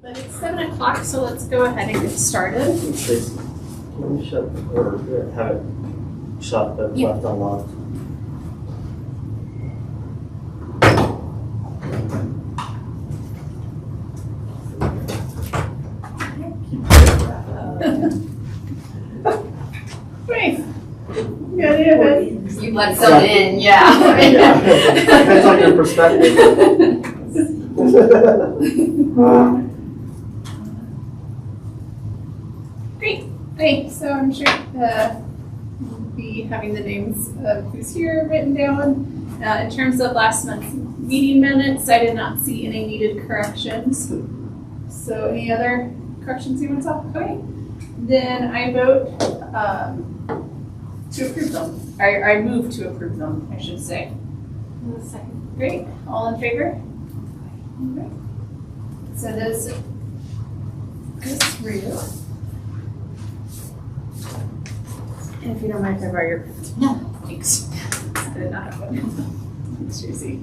But it's 7 o'clock, so let's go ahead and get started. Tracy, can you shut or have it shut but left unlocked? Great. Good. You let some in, yeah. Yeah. Depends on your perspective. Great. So I'm sure we'll be having the names of who's here written down. In terms of last month's meeting minutes, I did not see any needed corrections. So any other corrections you want to talk about? Okay. Then I vote to approve them. I move to approve them, I should say. Second. Great. All in favor? Okay. So those goes through. And if you don't mind if I borrow your No. thanks. I did not have one. Thanks, Tracy.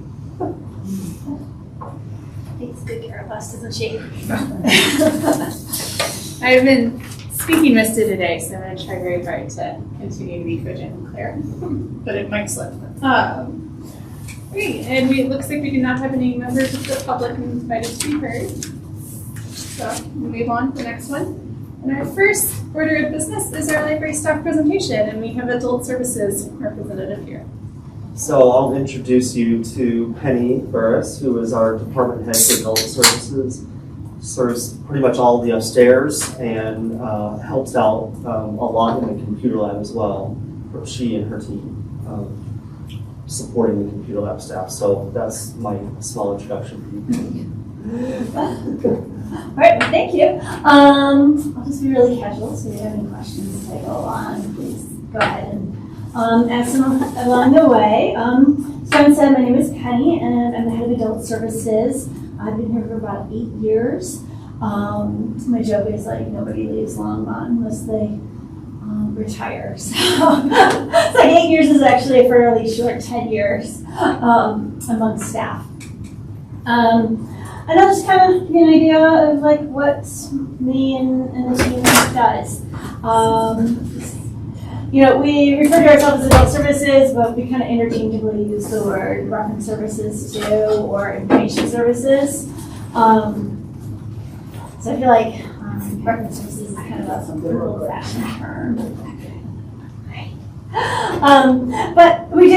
Takes good care of us, doesn't she? I've been speaking Mista today, so I'm going to try very hard to continue to be cogent and clear, but it might slip. Great, and it looks like we do not have any members of the public invited to be heard. So we'll move on to the next one. And our first order of business is our library staff presentation, and we have adult services representative here. So I'll introduce you to Penny Burris, who is our department head for adult services. Serves pretty much all of the upstairs and helps out a lot in the computer lab as well. She and her team supporting the computer lab staff. So that's my small introduction for you. All right, thank you. I'll just be really casual, so if you have any questions as I go along, please go ahead and ask them along the way. So I said, my name is Penny, and I'm the head of adult services. I've been here for about 8 years. My joke is like nobody leaves Longmont unless they retire. So it's like 8 years is actually a fairly short 10 years among staff. And I'll just kind of give you an idea of like what me and the team does. We refer to ourselves as adult services, but we kind of interchangeably use the word reference services too, or information services. So I feel like reference services is kind of a old-fashioned term. But we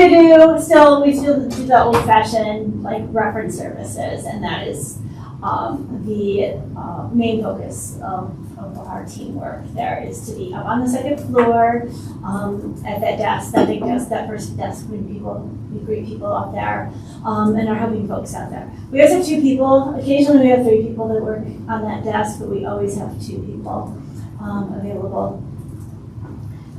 still do the old-fashioned like reference services, and that is the main focus of our teamwork there is to be up on the second floor at that desk, that big desk, that first desk when we greet people up there, and are helping folks out there. We always have 2 people. Occasionally we have 3 people that work on that desk, but we always have 2 people available.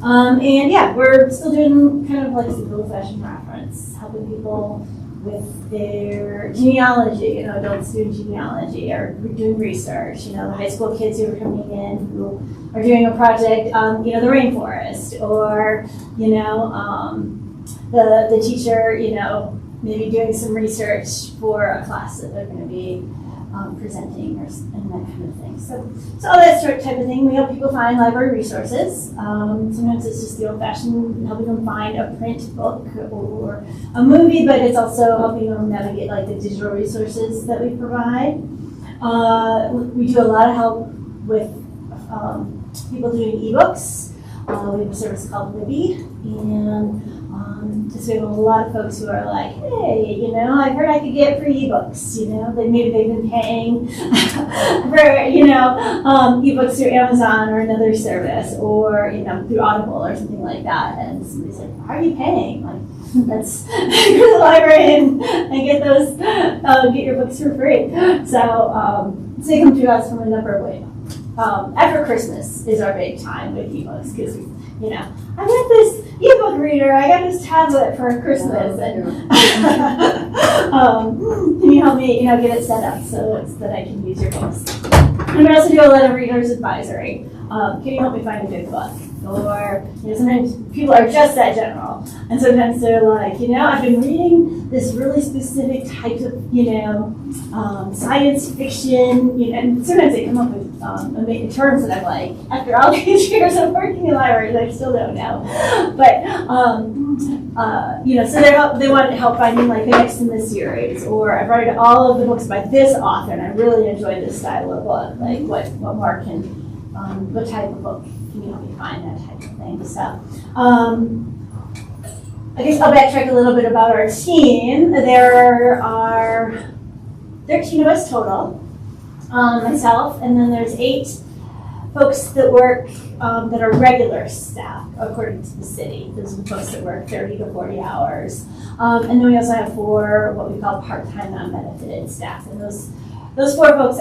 And yeah, we're still doing kind of like the old-fashioned reference, helping people with their genealogy, adults doing genealogy, or doing research, the high school kids who are coming in who are doing a project on, the rainforest, or, the teacher, maybe doing some research for a class that they're going to be presenting and that kind of thing. So all that sort of type of thing. We help people find library resources. Sometimes it's just the old-fashioned helping them find a print book or a movie, but it's also helping them navigate like the digital resources that we provide. We do a lot of help with people doing ebooks. We have a service called Libby, and so we have a lot of folks who are like, hey, I heard I could get free ebooks, maybe they've been paying for, ebooks through Amazon or another service, or, through Audible or something like that. And somebody's like, why are you paying? Like, let's go to the library and get those, get your books for free. So they come to us from a number of ways. After Christmas is our big time with ebooks, because I got this ebook reader, I got this tablet for Christmas, and can you help me, get it set up so that I can use your books? And we also do a lot of readers advisory. Can you help me find a good book? or sometimes people are just that general. And sometimes they're like, I've been reading this really specific type of, science fiction, and sometimes they come up with terms that I'm like, after all these years of working in libraries, I still don't know. But, so they want help finding like the next in the series, or I've read all of the books by this author and I really enjoy this style of book, like what more can, what type of book can you help me find, that type of thing. So, I guess I'll backtrack a little bit about our team. There are 13 of us total, myself, and then there's 8 folks that work that are regular staff according to the city. Those are the folks that work 30 to 40 hours. And then we also have 4 what we call part-time non-benefited staff. And those 4 folks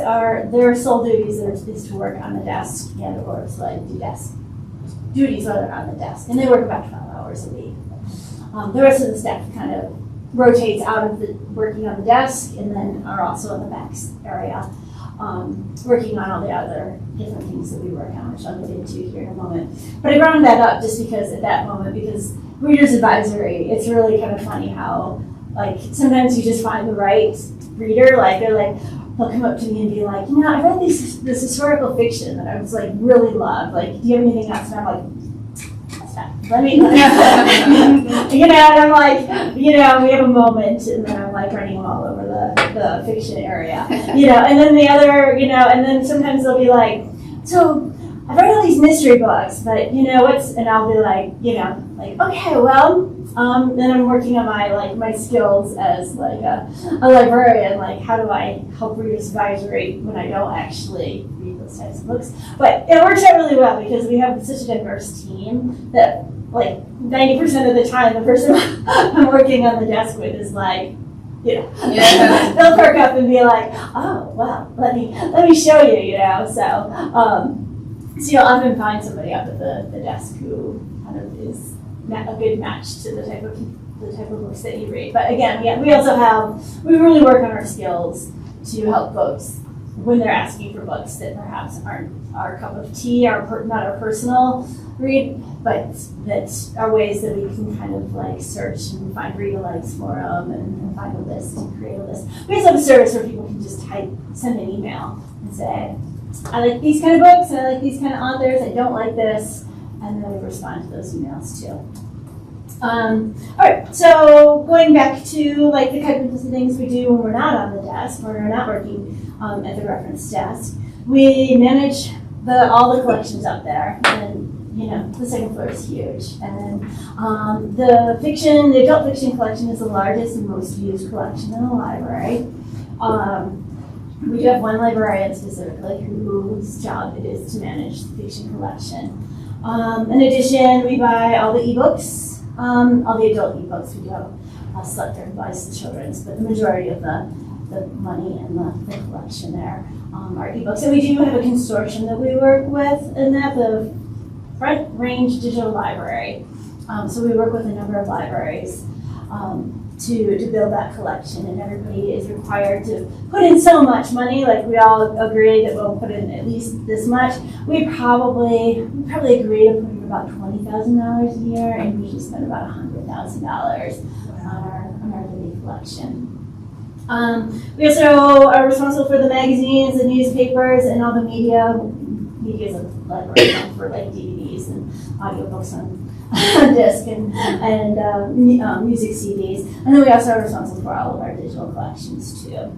their sole duties is to work on the desk and or to like do desk duties while they're on the desk. And they work about 12 hours a week. The rest of the staff kind of rotates out of working on the desk and then are also in the back area, working on all the other different things that we work on, which I'll get into here in a moment. But I brought that up just because at that moment, because Reader's Advisory, it's really kind of funny how, like, sometimes you just find the right reader, like, they'll come up to me and be like, I read this historical fiction that I was, like, really loved. Like, do you have anything else? And I'm like, let me, and I'm like, we have a moment, and then I'm like running all over the fiction area, and then the other, and then sometimes they'll be like, so I've read all these mystery books, but and I'll be like, okay, well, then I'm working on my skills as like a librarian, like how do I help Reader's Advisory when I don't actually read those types of books. But it works out really well because we have such a diverse team that like 90% of the time the person I'm working on the desk with is like, they'll perk up and be like, oh, well, let me show you, So you'll often find somebody up at the desk who kind of is a good match to the type of books that you read. But again, we really work on our skills to help folks when they're asking for books that perhaps aren't our cup of tea, not our personal read, but that are ways that we can kind of like search and find read-alikes for them and find a list and create a list. We also have a service where people can just send an email and say, I like these kind of books, and I like these kind of authors, I don't like this, and then we respond to those emails too. All right, so going back to like the kind of things we do when we're not on the desk, when we're not working at the reference desk, we manage all the collections up there, and the second floor is huge. And then the adult fiction collection is the largest and most used collection in the library. We do have one librarian specifically whose job it is to manage the fiction collection. In addition, we buy all the ebooks, all the adult ebooks. We do have a selector who buys the children's, but the majority of the money and the collection there are ebooks. And we do have a consortium that we work with, and that's the Front Range Digital Library. So we work with a number of libraries to build that collection, and everybody is required to put in so much money. Like we all agree that we'll put in at least this much. We probably agree to put in about $20,000 a year, and we usually spend about $100,000 on our living collection. We also are responsible for the magazines, the newspapers, and all the media. Media is a library for like DVDs and audiobooks on disc and music CDs. And then we also are responsible for all of our digital collections too.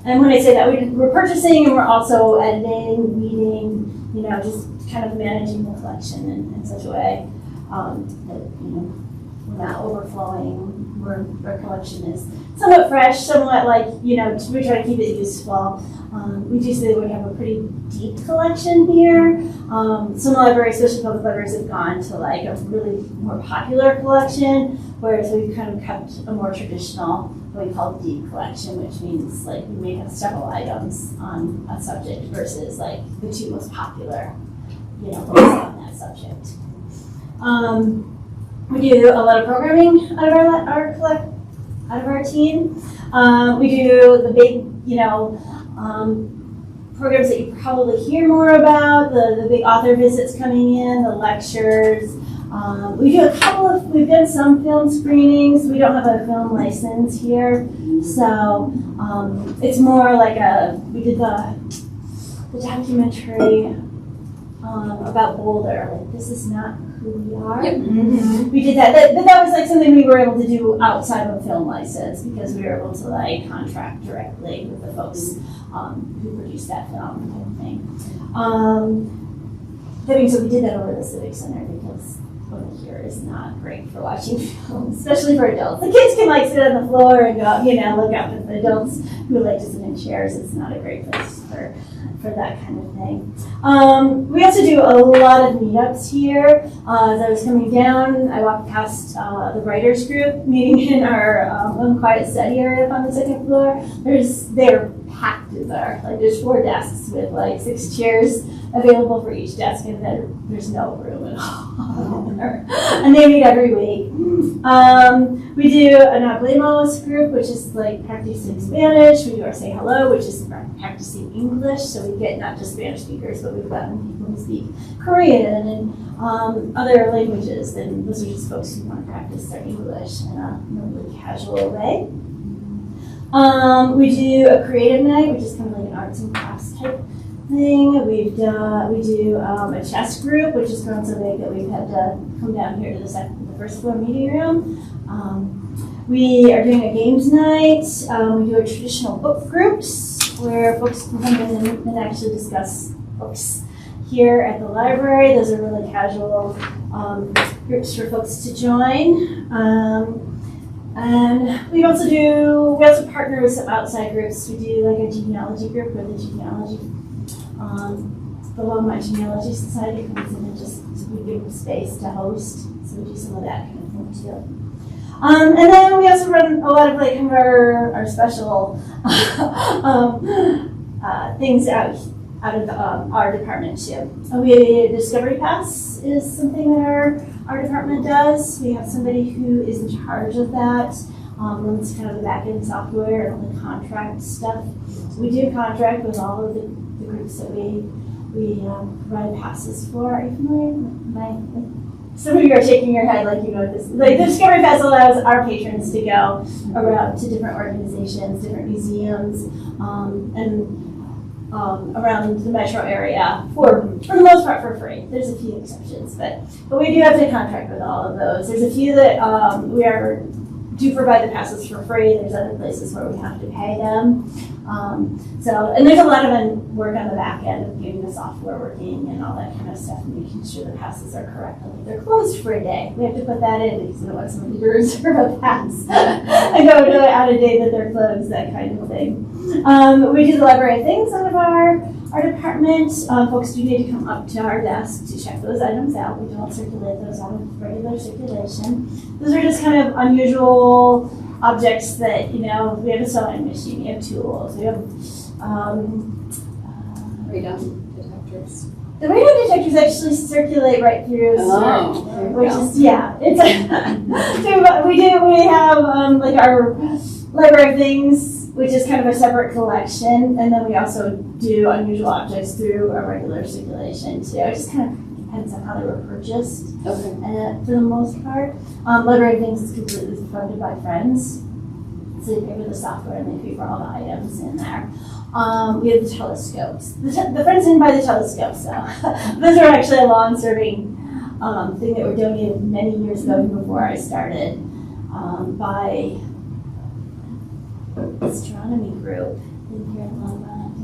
And when I say that, we're purchasing and we're also editing, reading, just kind of managing the collection in such a way that, we're not overflowing. Our collection is somewhat fresh, somewhat like, we try to keep it useful. We do say that we have a pretty deep collection here. Some libraries, especially public libraries, have gone to like a really more popular collection, whereas we've kind of kept a more traditional, what we call deep collection, which means like we may have several items on a subject versus like the 2 most popular, books on that subject. We do a lot of programming out of our team. We do the big, programs that you probably hear more about, the big author visits coming in, the lectures. We do we've done some film screenings. We don't have a film license here, so it's more like we did the documentary about Boulder, like This Is Not Who We Are. Yep. We did that. That was like something we were able to do outside of a film license because we were able to like contract directly with the folks who produced that film type of thing. That being said, we did that over the Civic Center because over here is not great for watching film, especially for adults. The kids can like sit on the floor and go, look up at the adults who like to sit in chairs. It's not a great place for that kind of thing. We also do a lot of meetups here. As I was coming down, I walked past the writers group meeting in our unquiet study area up on the second floor. They're packed in there. Like there's 4 desks with like 6 chairs available for each desk, and then there's no room at all. And they meet every week. We do an Hablemos group, which is like practicing Spanish. We do our Say Hello, which is practicing English. So we get not just Spanish speakers, but we've gotten people who speak Korean and other languages. And those are just folks who want to practice their English in a really casual way. We do a creative night, which is kind of like an arts and crafts type thing. We do a chess group, which has grown so big that we've had to come down here to the first floor meeting room. We are doing a games night. We do a traditional book groups where folks can come in and actually discuss books here at the library. Those are really casual groups for folks to join. And we also partner with some outside groups. We do like a genealogy group where the Longmont Genealogy Society comes in and we give them space to host. So we do some of that kind of thing too. And then we also run a lot of like our special things out of our department too. Discovery Pass is something that our department does. We have somebody who is in charge of that. Runs kind of the back-end software and the contract stuff. We do contract with all of the groups that we provide passes for. Are you familiar with some of you are shaking your head like you know this. Like the Discovery Pass allows our patrons to go around to different organizations, different museums, and around the metro area for the most part for free. There's a few exceptions, but we do have to contract with all of those. There's a few that we do provide the passes for free. There's other places where we have to pay them. And there's a lot of work on the back end of getting the software working and all that kind of stuff and making sure the passes are correct. Like they're closed for a day. We have to put that in because we don't want somebody to reserve a pass and go to out a day that they're closed, that kind of thing. We do the library things out of our department. Folks do need to come up to our desk to check those items out. We don't circulate those out of regular circulation. Those are just kind of unusual objects that, we have a sewing machine, we have tools, we have Radon detectors. the radon detectors actually circulate right through which is it's so we have like our library things, which is kind of a separate collection, and then we also do unusual objects through our regular circulation too. It just kind of depends on how they were purchased. Okay. For the most part, library things is completely funded by Friends. So they pay for the software and they pay for all the items in there. We have the telescopes. The Friends didn't buy the telescopes, so those are actually a long-serving thing that were donated many years ago, even before I started, by astronomy group in here in Longmont.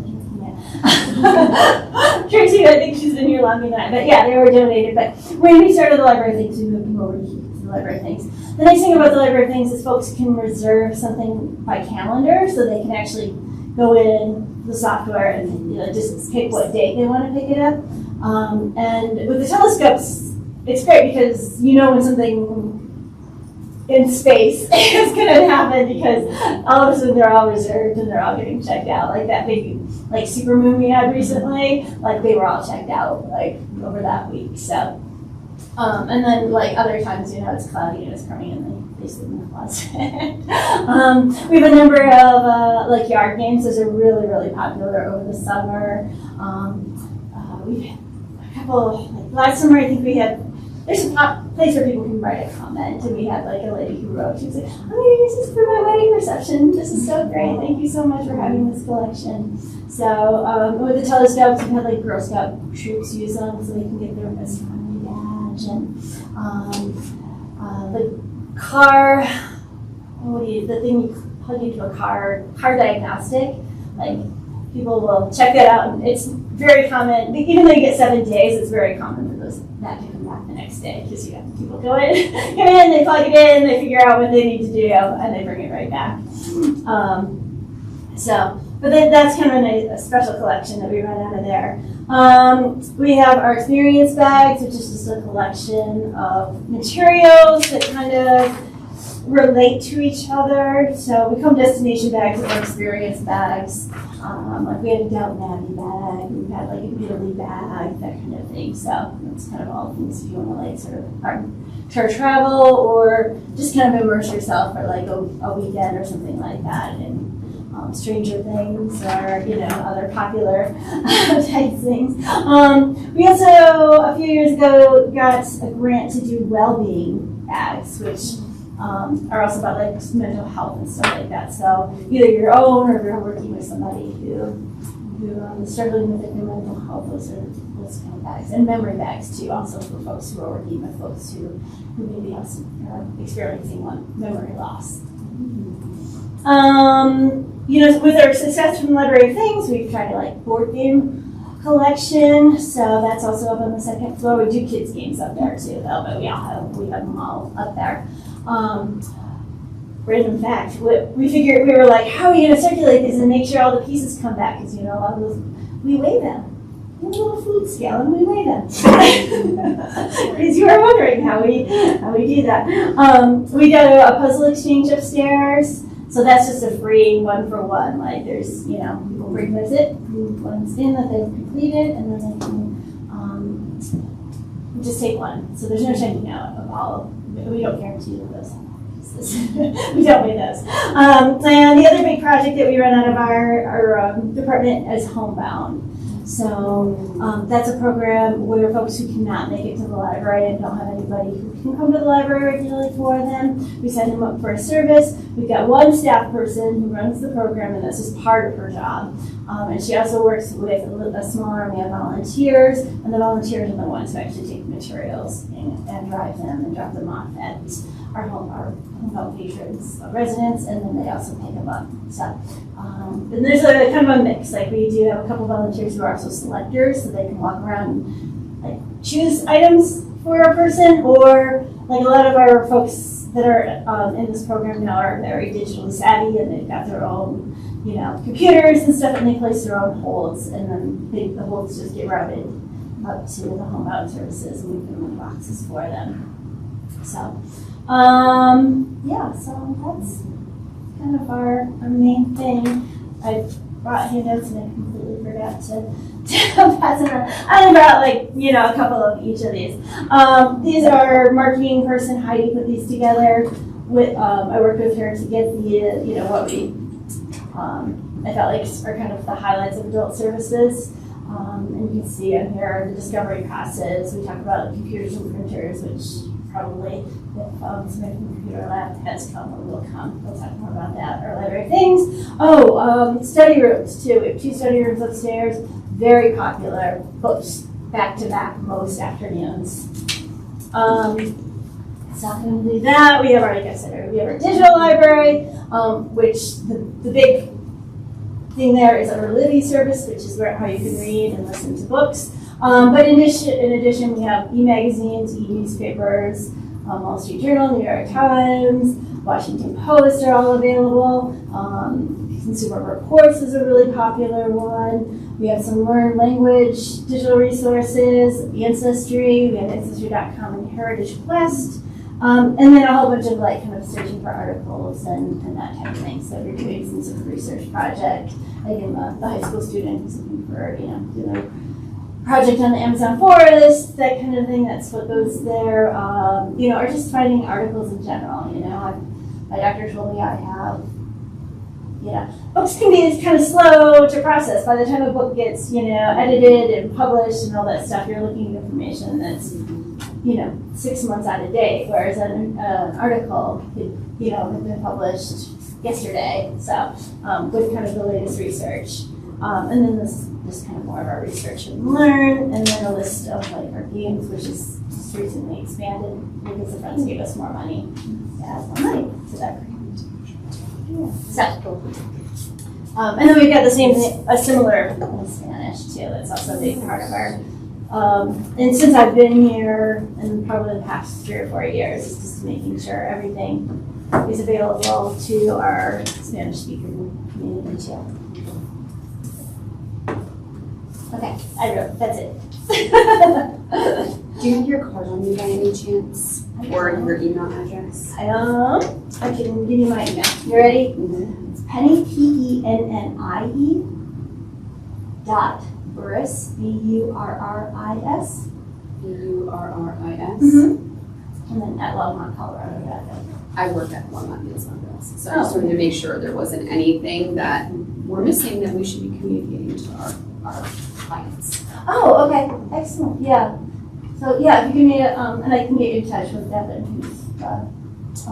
Tracy, I think she's been here longer than I, but yeah, they were donated. But when we started the library things, we moved them over to the library things. The nice thing about the library things is folks can reserve something by calendar, so they can actually go in the software and just pick what date they want to pick it up. And with the telescopes, it's great because when something in space is going to happen, because all of a sudden they're all reserved and they're all getting checked out. Like that big supermoon we had recently, like they were all checked out like over that week. So And then like other times, it's cloudy and it's crummy and they sleep in the closet. We have a number of like yard games. Those are really, really popular over the summer. We've had a couple, like last summer I think we had, there's a place where people can write a comment, and we had like a lady who wrote, she was like, I'm gonna use this for my wedding reception. This is so great. Thank you so much for having this collection. So with the telescopes, we had like Girl Scout troops use them so they can get their astronomy badge. And the car, the thing you plug into a car diagnostic, like people will check that out, and it's very common, even though you get 7 days, it's very common for that to come back the next day, because you have people come in, they plug it in, they figure out what they need to do, and they bring it right back. But that's kind of a special collection that we run out of there. We have our experience bags, which is just a collection of materials that kind of relate to each other. So we call them destination bags or experience bags. Like we had a Downton Abbey bag, we've had like a Italy bag, that kind of thing. So that's kind of all things if you want to like sort of travel or just kind of immerse yourself for like a weekend or something like that. And Stranger Things or, other popular type things. We also, a few years ago, got a grant to do well-being bags, which are also about like mental health and stuff like that. So either your own or if you're working with somebody who is struggling with their mental health, those kind of bags. And memory bags too, also for folks who are working with folks who maybe are experiencing memory loss. With our success from Library of Things, we've tried to like board game collection, so that's also up on the second floor. We do kids games up there too, though, but we have them all up there. Random fact, we figured, we were like, how are you going to circulate these and make sure all the pieces come back? Because a lot of those, we weigh them. We have a little food scale and we weigh them. Because you were wondering how we do that. We got a puzzle exchange upstairs. So that's just a free 1-for-1. Like there's, people bring with it, ones in that they've completed, and then they can just take one. So there's no checking out of all. We don't guarantee that those we don't weigh those. And the other big project that we run out of our department is Homebound. So that's a program where folks who cannot make it to the library and don't have anybody who can come to the library regularly for them, we send them up for a service. We've got one staff person who runs the program, and that's just part of her job. And she also works with a small army of volunteers, and the volunteers are the ones who actually take the materials and drive them and drop them off at our home patrons' residents, and then they also pick them up. So, and there's a kind of a mix. Like we do have a couple volunteers who are also selectors, so they can walk around and like choose items for a person, or like a lot of our folks that are in this program now are very digitally savvy, and they've got their own, computers and stuff, and they place their own holds, and then the holds just get routed up to the Homebound services, and we put them in boxes for them. So, so that's kind of our main thing. I brought handouts and I completely forgot to pass it around. I brought a couple of each of these. These are marketing person Heidi put these together. I worked with her to get the what we I felt like are kind of the highlights of adult services. And you can see on here the discovery process. We talk about computers and printers, which probably if somebody from the computer lab has come or will come, we'll talk more about that. Our library things. Study rooms too. We have 2 study rooms upstairs. Very popular. Books back to back most afternoons. So I'm going to do that. We have our, like I said, we have our digital library, which the big thing there is our Libby service, which is how you can read and listen to books. But in addition, we have e-magazines, e-newspapers, Wall Street Journal, New York Times, Washington Post are all available. Consumer Reports is a really popular one. We have some learned language digital resources, Ancestry, we have Ancestry.com and Heritage Quest. And then a whole bunch of kind of searching for articles and that type of thing. So if you're doing some sort of research project, again, the high school student who's looking for, project on the Amazon forest, that kind of thing, that's what goes there, or just finding articles in general, my doctor told me I have, books can be kind of slow to process. By the time a book gets, edited and published and all that stuff, you're looking at information that's, 6 months out of date, whereas an article could, have been published yesterday, so with kind of the latest research. And then this just kind of more of our research and learn, and then a list of like our games, which is just recently expanded because the friends gave us more money to add more money to that grant. So, and then we've got a similar in Spanish too. That's also a big part of our. And since I've been here, and probably the past 3 or 4 years, it's just making sure everything is available to our Spanish speaker community too. Okay, that's it. Do you have your card on you by any chance? Or your email address? I can give you my email. You ready? It's Penny, PENNIE, Burris, BURRIS. BURRIS. And then at LongmontColorado.gov. I work at Longmont Meals on Wheels, so I just wanted to make sure there wasn't anything that we're missing that we should be communicating to our clients. Oh, okay, excellent, yeah. So, yeah, if you give me and I can get you in touch with Devin, who's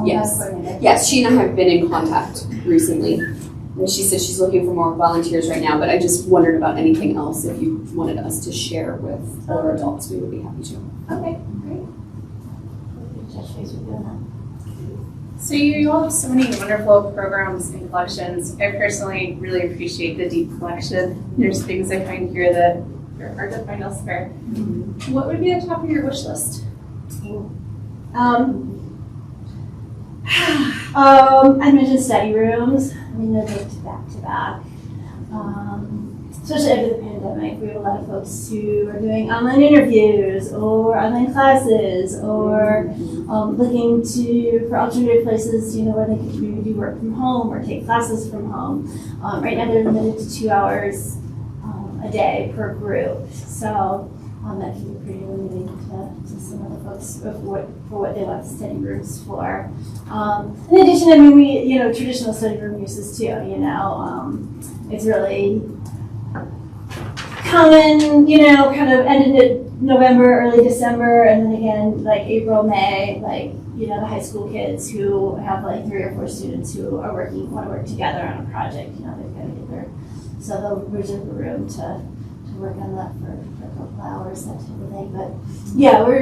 Yes. coordinator. Yes, she and I have been in contact recently, and she said she's looking for more volunteers right now, but I just wondered about anything else if you wanted us to share with other adults, we would be happy to. Okay, great. Touch base with you on that. So you all have so many wonderful programs and collections. I personally really appreciate the deep collection. There's things I find here that are hard to find elsewhere. What would be at the top of your wish list? I mentioned study rooms. I mean, they're booked back to back. Especially after the pandemic, we have a lot of folks who are doing online interviews or online classes or looking for alternative places, where they can maybe work from home or take classes from home. Right now, they're limited to 2 hours a day per group, so that can be pretty limiting to some of the folks for what they want study rooms for. In addition, I mean, we traditional study room uses too. It's really common, kind of ended in November, early December, and then again, like April, May, like, the high school kids who have like 3 or 4 students who are want to work together on a project, they've got to get there. So they'll reserve a room to work on that for a couple hours, that type of thing. But yeah, we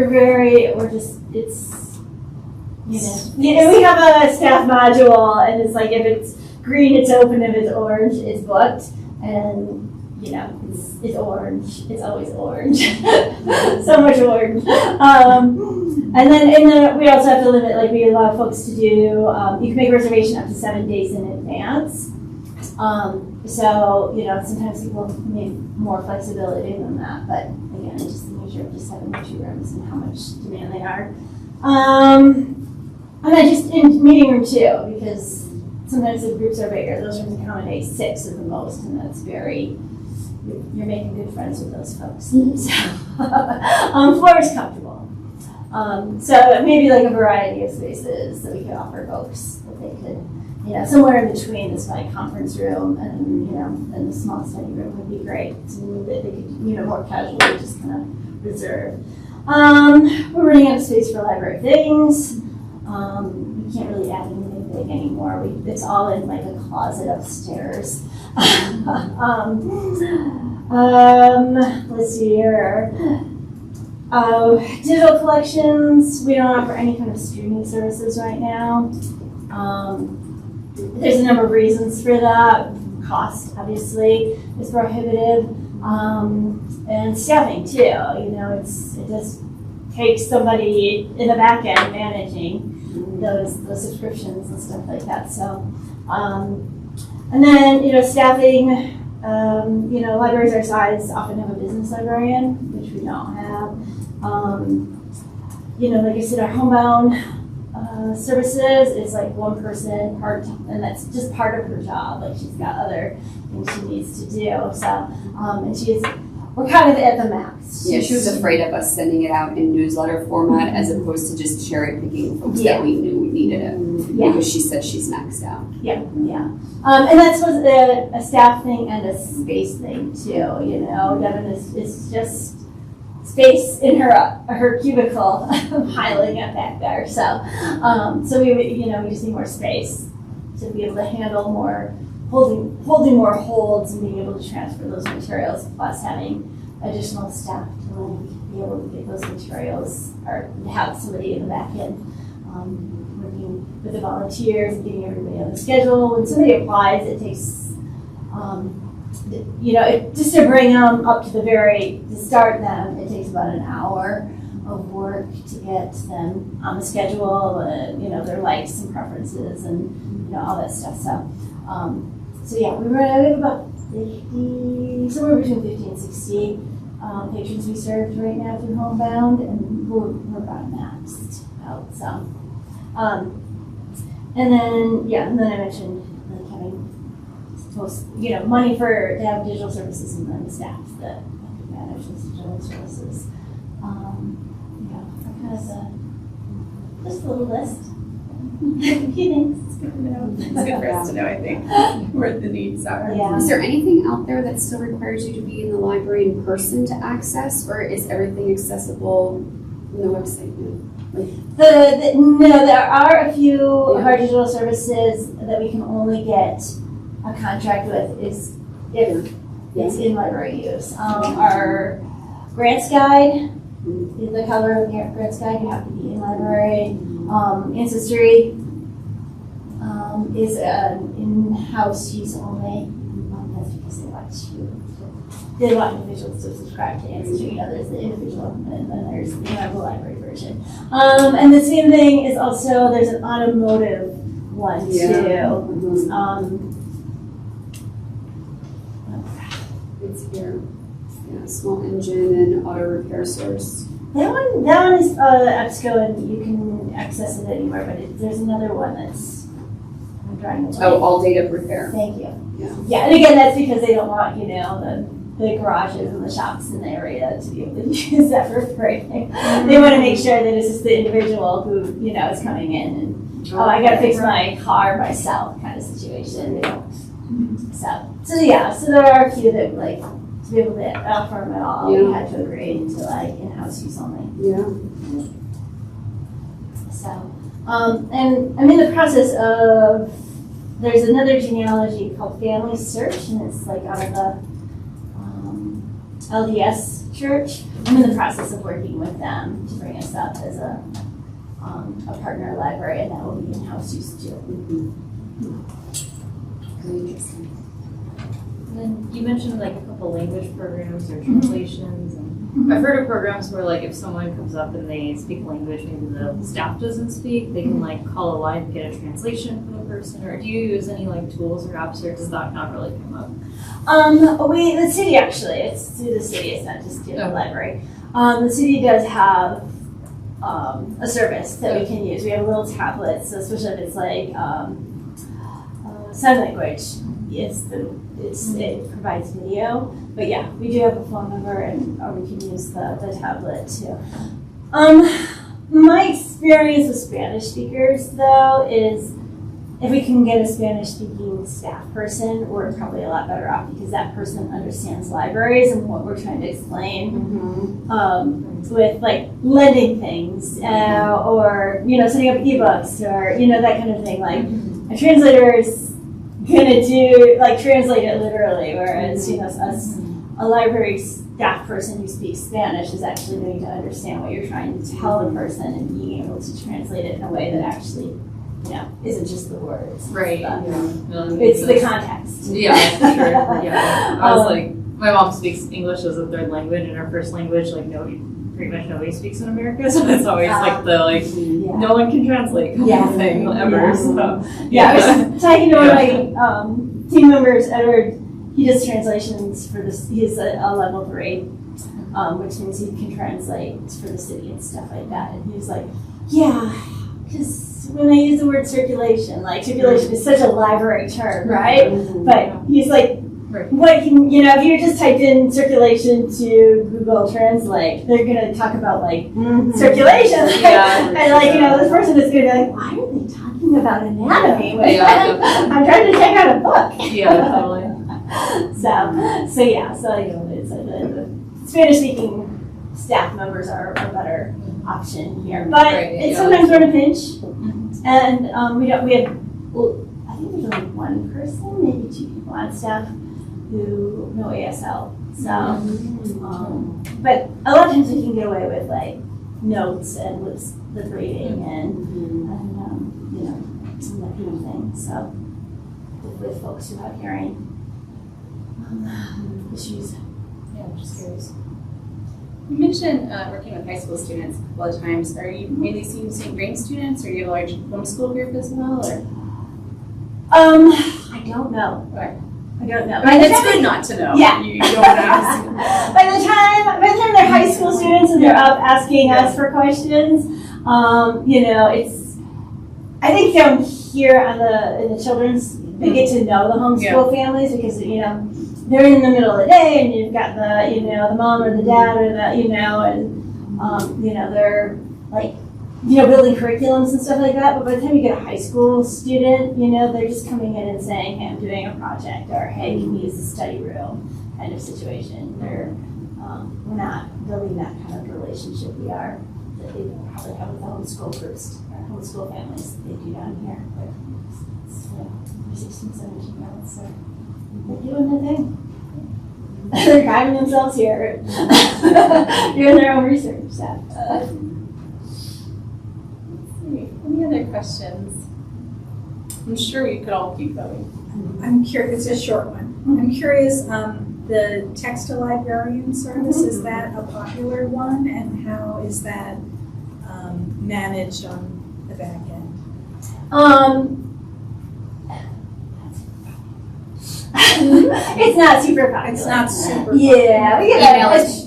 have a staff module, and it's like if it's green, it's open, if it's orange, it's booked, and it's orange. It's always orange. So much orange. And then we also have to limit, like we allow folks to do, you can make a reservation up to 7 days in advance. So, sometimes people need more flexibility than that, but again, just the nature of just having 2 rooms and how much demand they are. And then just in meeting room too, because sometimes the groups are bigger. Those rooms accommodate 6 at the most, and that's you're making good friends with those folks. So, floor is comfortable. So maybe like a variety of spaces that we could offer folks that they could, somewhere in between this like conference room and the small study room would be great. So that they could, more casually just kind of reserve. We're running out of space for library things. We can't really add anything big anymore. It's all in like a closet upstairs. Let's see here. Digital collections, we don't offer any kind of streaming services right now. There's a number of reasons for that. Cost, obviously, is prohibitive. And staffing too, it just takes somebody in the back end managing those subscriptions and stuff like that. So, and then, staffing, libraries our size often have a business librarian, which we don't have. Like I said, our homebound services is like 1 person part-time, and that's just part of her job. Like she's got other things she needs to do. So, and she is we're kind of at the max. Yeah, she was afraid of us sending it out in newsletter format as opposed to just cherry picking folks that we knew needed it. Yeah. Because she said she's maxed out. Yeah. And that's was a staff thing and a space thing too, you know. Devin is just space in her cubicle piling up back there. So we just need more space to be able to handle more, holding more holds and being able to transfer those materials, plus having additional staff to be able to get those materials or to have somebody in the back end working with the volunteers and getting everybody on the schedule. When somebody applies, it takes just to bring them up to start them, it takes about an hour of work to get them on the schedule, their likes and preferences and, all that stuff. So yeah, we have about 50, somewhere between 50 and 60 patrons we served right now through Homebound, and we're about maxed out, so. And then I mentioned like having money to have digital services and then the staff that manage those digital services. Kind of just a little list. A few things. It's good to know. It's good for us to know, I think, where the needs are. Yeah. Is there anything out there that still requires you to be in the library in person to access, or is everything accessible on the website now? No, there are a few of our digital services that we can only get a contract with if it's in library use. Our grants guide, the cover of the grants guide, you have to be in library. Ancestry is an in-house use only. That's because they want individuals to subscribe to Ancestry. There's the individual, and then there's the library version. And the same thing is also, there's an automotive one too. It's here. Yeah, small engine and auto repair source. That one is EBSCO, and you can access it anywhere, but there's another one that's, I'm drawing the Oh, all data repair. Thank you. Yeah. Yeah, and again, that's because they don't want, the garages and the shops in the area to be able to use that for free. They want to make sure that it's just the individual who, is coming in and, I gotta fix my car myself kind of situation. So there are a few that to be able to offer them at all, we had to agree to in-house use only. Yeah. So, and I'm in the process of, there's another genealogy called Family Search, and it's out of the LDS church. I'm in the process of working with them to bring us up as a partner library, and that will be in-house use too. Really interesting. And then you mentioned a couple language programs or translations, and I've heard of programs where if someone comes up and they speak language maybe the staff doesn't speak, they can call a line and get a translation for the person. Or do you use any tools or apps, or does that not really come up? The city actually, it's through the city, it's not just through the library. The city does have a service that we can use. We have little tablets, so especially if it's sign language, it provides video. But yeah, we do have a phone number, and we can use the tablet too. My experience with Spanish speakers though is, if we can get a Spanish-speaking staff person, we're probably a lot better off, because that person understands libraries and what we're trying to explain with lending things or setting up ebooks or that kind of thing. A translator is gonna translate it literally, whereas us, a library staff person who speaks Spanish is actually going to understand what you're trying to tell the person and being able to translate it in a way that actually isn't just the words. Right. But No, it's the context. Yeah, for sure. Yeah. I was my mom speaks English as a third language, and her first language, pretty much nobody speaks in America, so it's always no one can translate kind of thing ever. Yeah. So I was talking to one of my team members, Edward. He does translations for this. He's a level 3, which means he can translate for the city and stuff like that. And he was like, because when I use the word circulation is such a library term, right? But he's like, Right. what can, if you just typed in circulation to Google Translate, they're gonna talk about like circulation. Yeah. And like, this person is gonna be like, why are they talking about anatomy? Yeah. I'm trying to check out a book. Yeah, totally. So it's the Spanish-speaking staff members are a better option here, but Right, it's yeah. sometimes we're in a pinch, and I think there's only one person, maybe 2 people on staff who know ASL. So, but a lot of times we can get away with like notes and with reading and that kind of thing. So with folks who have hearing issues. Yeah, I'm just curious. You mentioned working with high school students a couple of times. Are you mainly seeing St. Graham students, or do you have a large homeschool group as well? Or I don't know. Right. I don't know. I mean, it's good not to know. Yeah. You don't ask. By the time they're high school students and they're up asking us for questions, it's. I think down here in the children's, they get to know the homeschool families because they're in the middle of the day and you've got the the mom or the dad or they're like building curriculums and stuff like that. But by the time you get a high school student, they're just coming in and saying, hey, I'm doing a project, or hey, can we use the study room kind of situation. We're not building that kind of relationship we are that they probably have with the homeschool groups or homeschool families that they do down here. They're 16, 17 year olds, so they're doing their thing. They're driving themselves here, doing their own research. So. Any other questions? I'm sure we could all keep going. I'm curious, it's a short one. I'm curious, the text-to-librarian service, is that a popular one? And how is that managed on the back end? It's not super popular. It's not super. Yeah, we get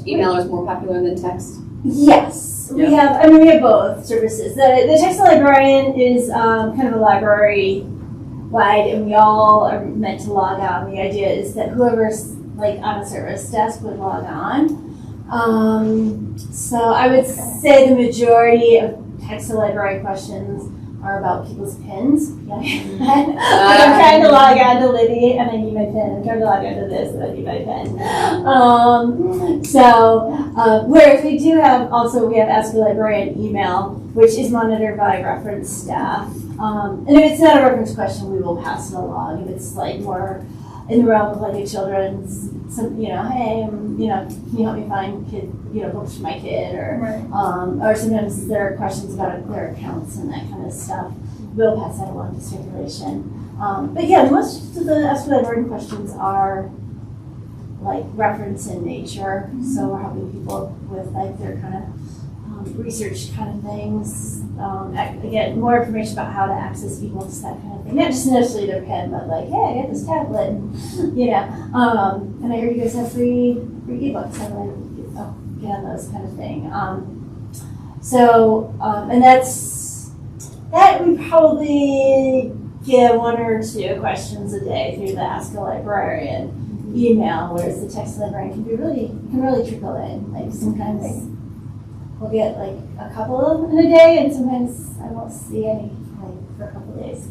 Email is more popular than text. Yes, we have both services. The text librarian is kind of a library wide, and we all are meant to log on. The idea is that whoever's like on a service desk would log on. So I would say the majority of text to library questions are about people's pins. I'm trying to log on to Libby and I need my pin. I'm trying to log on to this and I need my pin. Whereas we have Ask a Librarian email, which is monitored by reference staff. And if it's not a reference question, we will pass it along. If it's like more in the realm of like a children's, hey, can you help me find books for my kid, or sometimes there are questions about their accounts and that kind of stuff. We'll pass that along to circulation. But yeah, most of the Ask a Librarian questions are like reference in nature. So we're helping people with like their kind of research kind of things. Again, more information about how to access emails, that kind of thing. Not just necessarily their pen, but like, hey, I got this tablet, and I heard you guys have free ebooks. How do I get on those kind of thing? And that we probably get 1 or 2 questions a day through the Ask a Librarian email, whereas the text librarian can really trickle in. Like sometimes we'll get like a couple of them in a day, and sometimes I won't see any for a couple of days.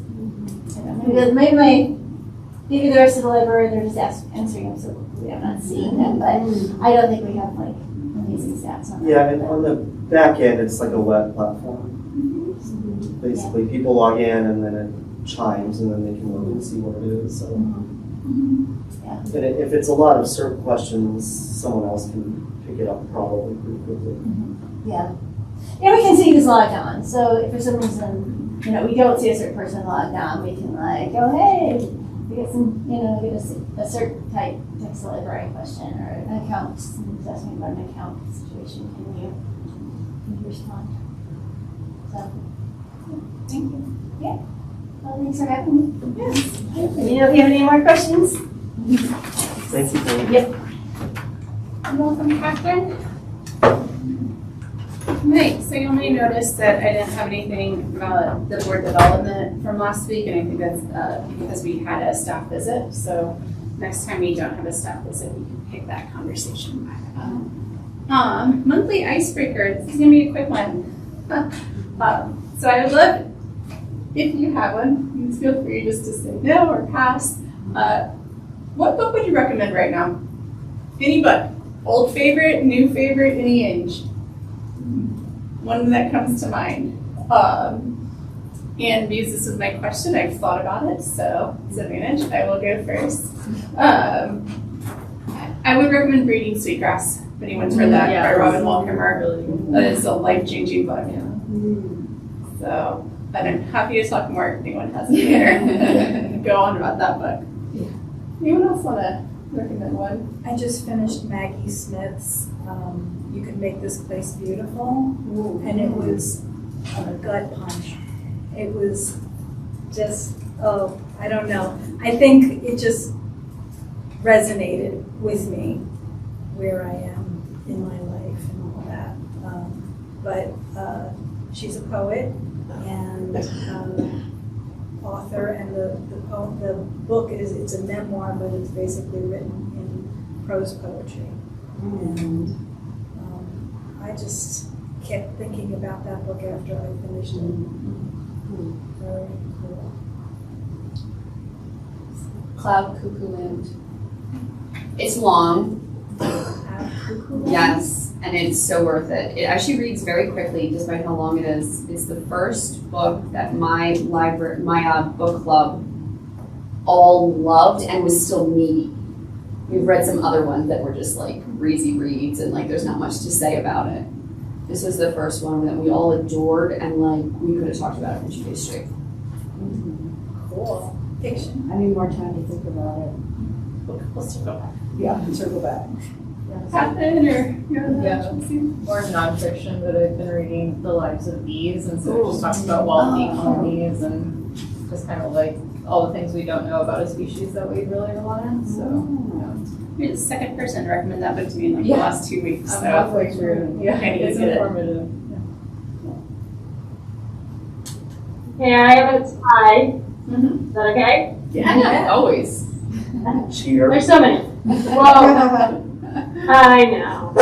Maybe the rest of the library they're just answering them so quickly I'm not seeing them, but I don't think we have like amazing stats on that. Yeah, and on the back end, it's like a web platform. Basically, people log in and then it chimes, and then they can look and see what it is. So, and if it's a lot of certain questions, someone else can pick it up probably pretty quickly. Yeah, we can see who's logged on. So if for some reason, we don't see a certain person logged on, we can like, oh hey, we get some, get a certain type text library question or an account. Someone's asking about an account situation. Can you respond? So, Thank you. yeah. Well, thanks for having me. Yes. Let me know if you have any more questions. Thank you, Penny. Yep. Welcome, Catherine. Right, so you may notice that I didn't have anything about the board development from last week, and I think that's because we had a staff visit. So next time we don't have a staff visit, we can pick that conversation back up. Monthly icebreaker, this is gonna be a quick one. So I would love, if you have one, please feel free just to say no or pass. What book would you recommend right now? Any book, old favorite, new favorite, any age. One that comes to mind. And because this is my question, I've thought about it, so it's an advantage. I will go first. I would recommend Breeding Sweetgrass, if anyone's read that, by Robin Wall Kimmerer. Really good. That is a life-changing book. So, and I'm happy to talk more if anyone has any there. Go on about that book. Anyone else want to recommend one? I just finished Maggie Smith's You Can Make This Place Beautiful, and it was a gut punch. It was just, I don't know. I think it just resonated with me where I am in my life and all that. But she's a poet and author, and the book it's a memoir, but it's basically written in prose poetry. And I just kept thinking about that book after I finished it. Very cool. Cloud Cuckoo Land. It's long, yes, and it's so worth it. It actually reads very quickly, despite how long it is. It's the first book that my book club all loved and was still needy. We've read some other ones that were just like breezy reads and like there's not much to say about it. This was the first one that we all adored and like we could have talked about it for 2 days straight. Cool. Fiction. I need more time to think about it. We'll circle back. Yeah, circle back. Catherine or Yeah. More nonfiction, but I've been reading The Lives of Bees, and so it just talks about wealthy colonies and just kind of like all the things we don't know about a species that we really rely on. So You're the second person to recommend that book to me in like the Yeah. last 2 weeks. I'm So halfway through. Yeah, I need to it's get it. informative. Hey, I have a tie. Is that okay? Yeah, always. Cheater. There's so many. Well, I know.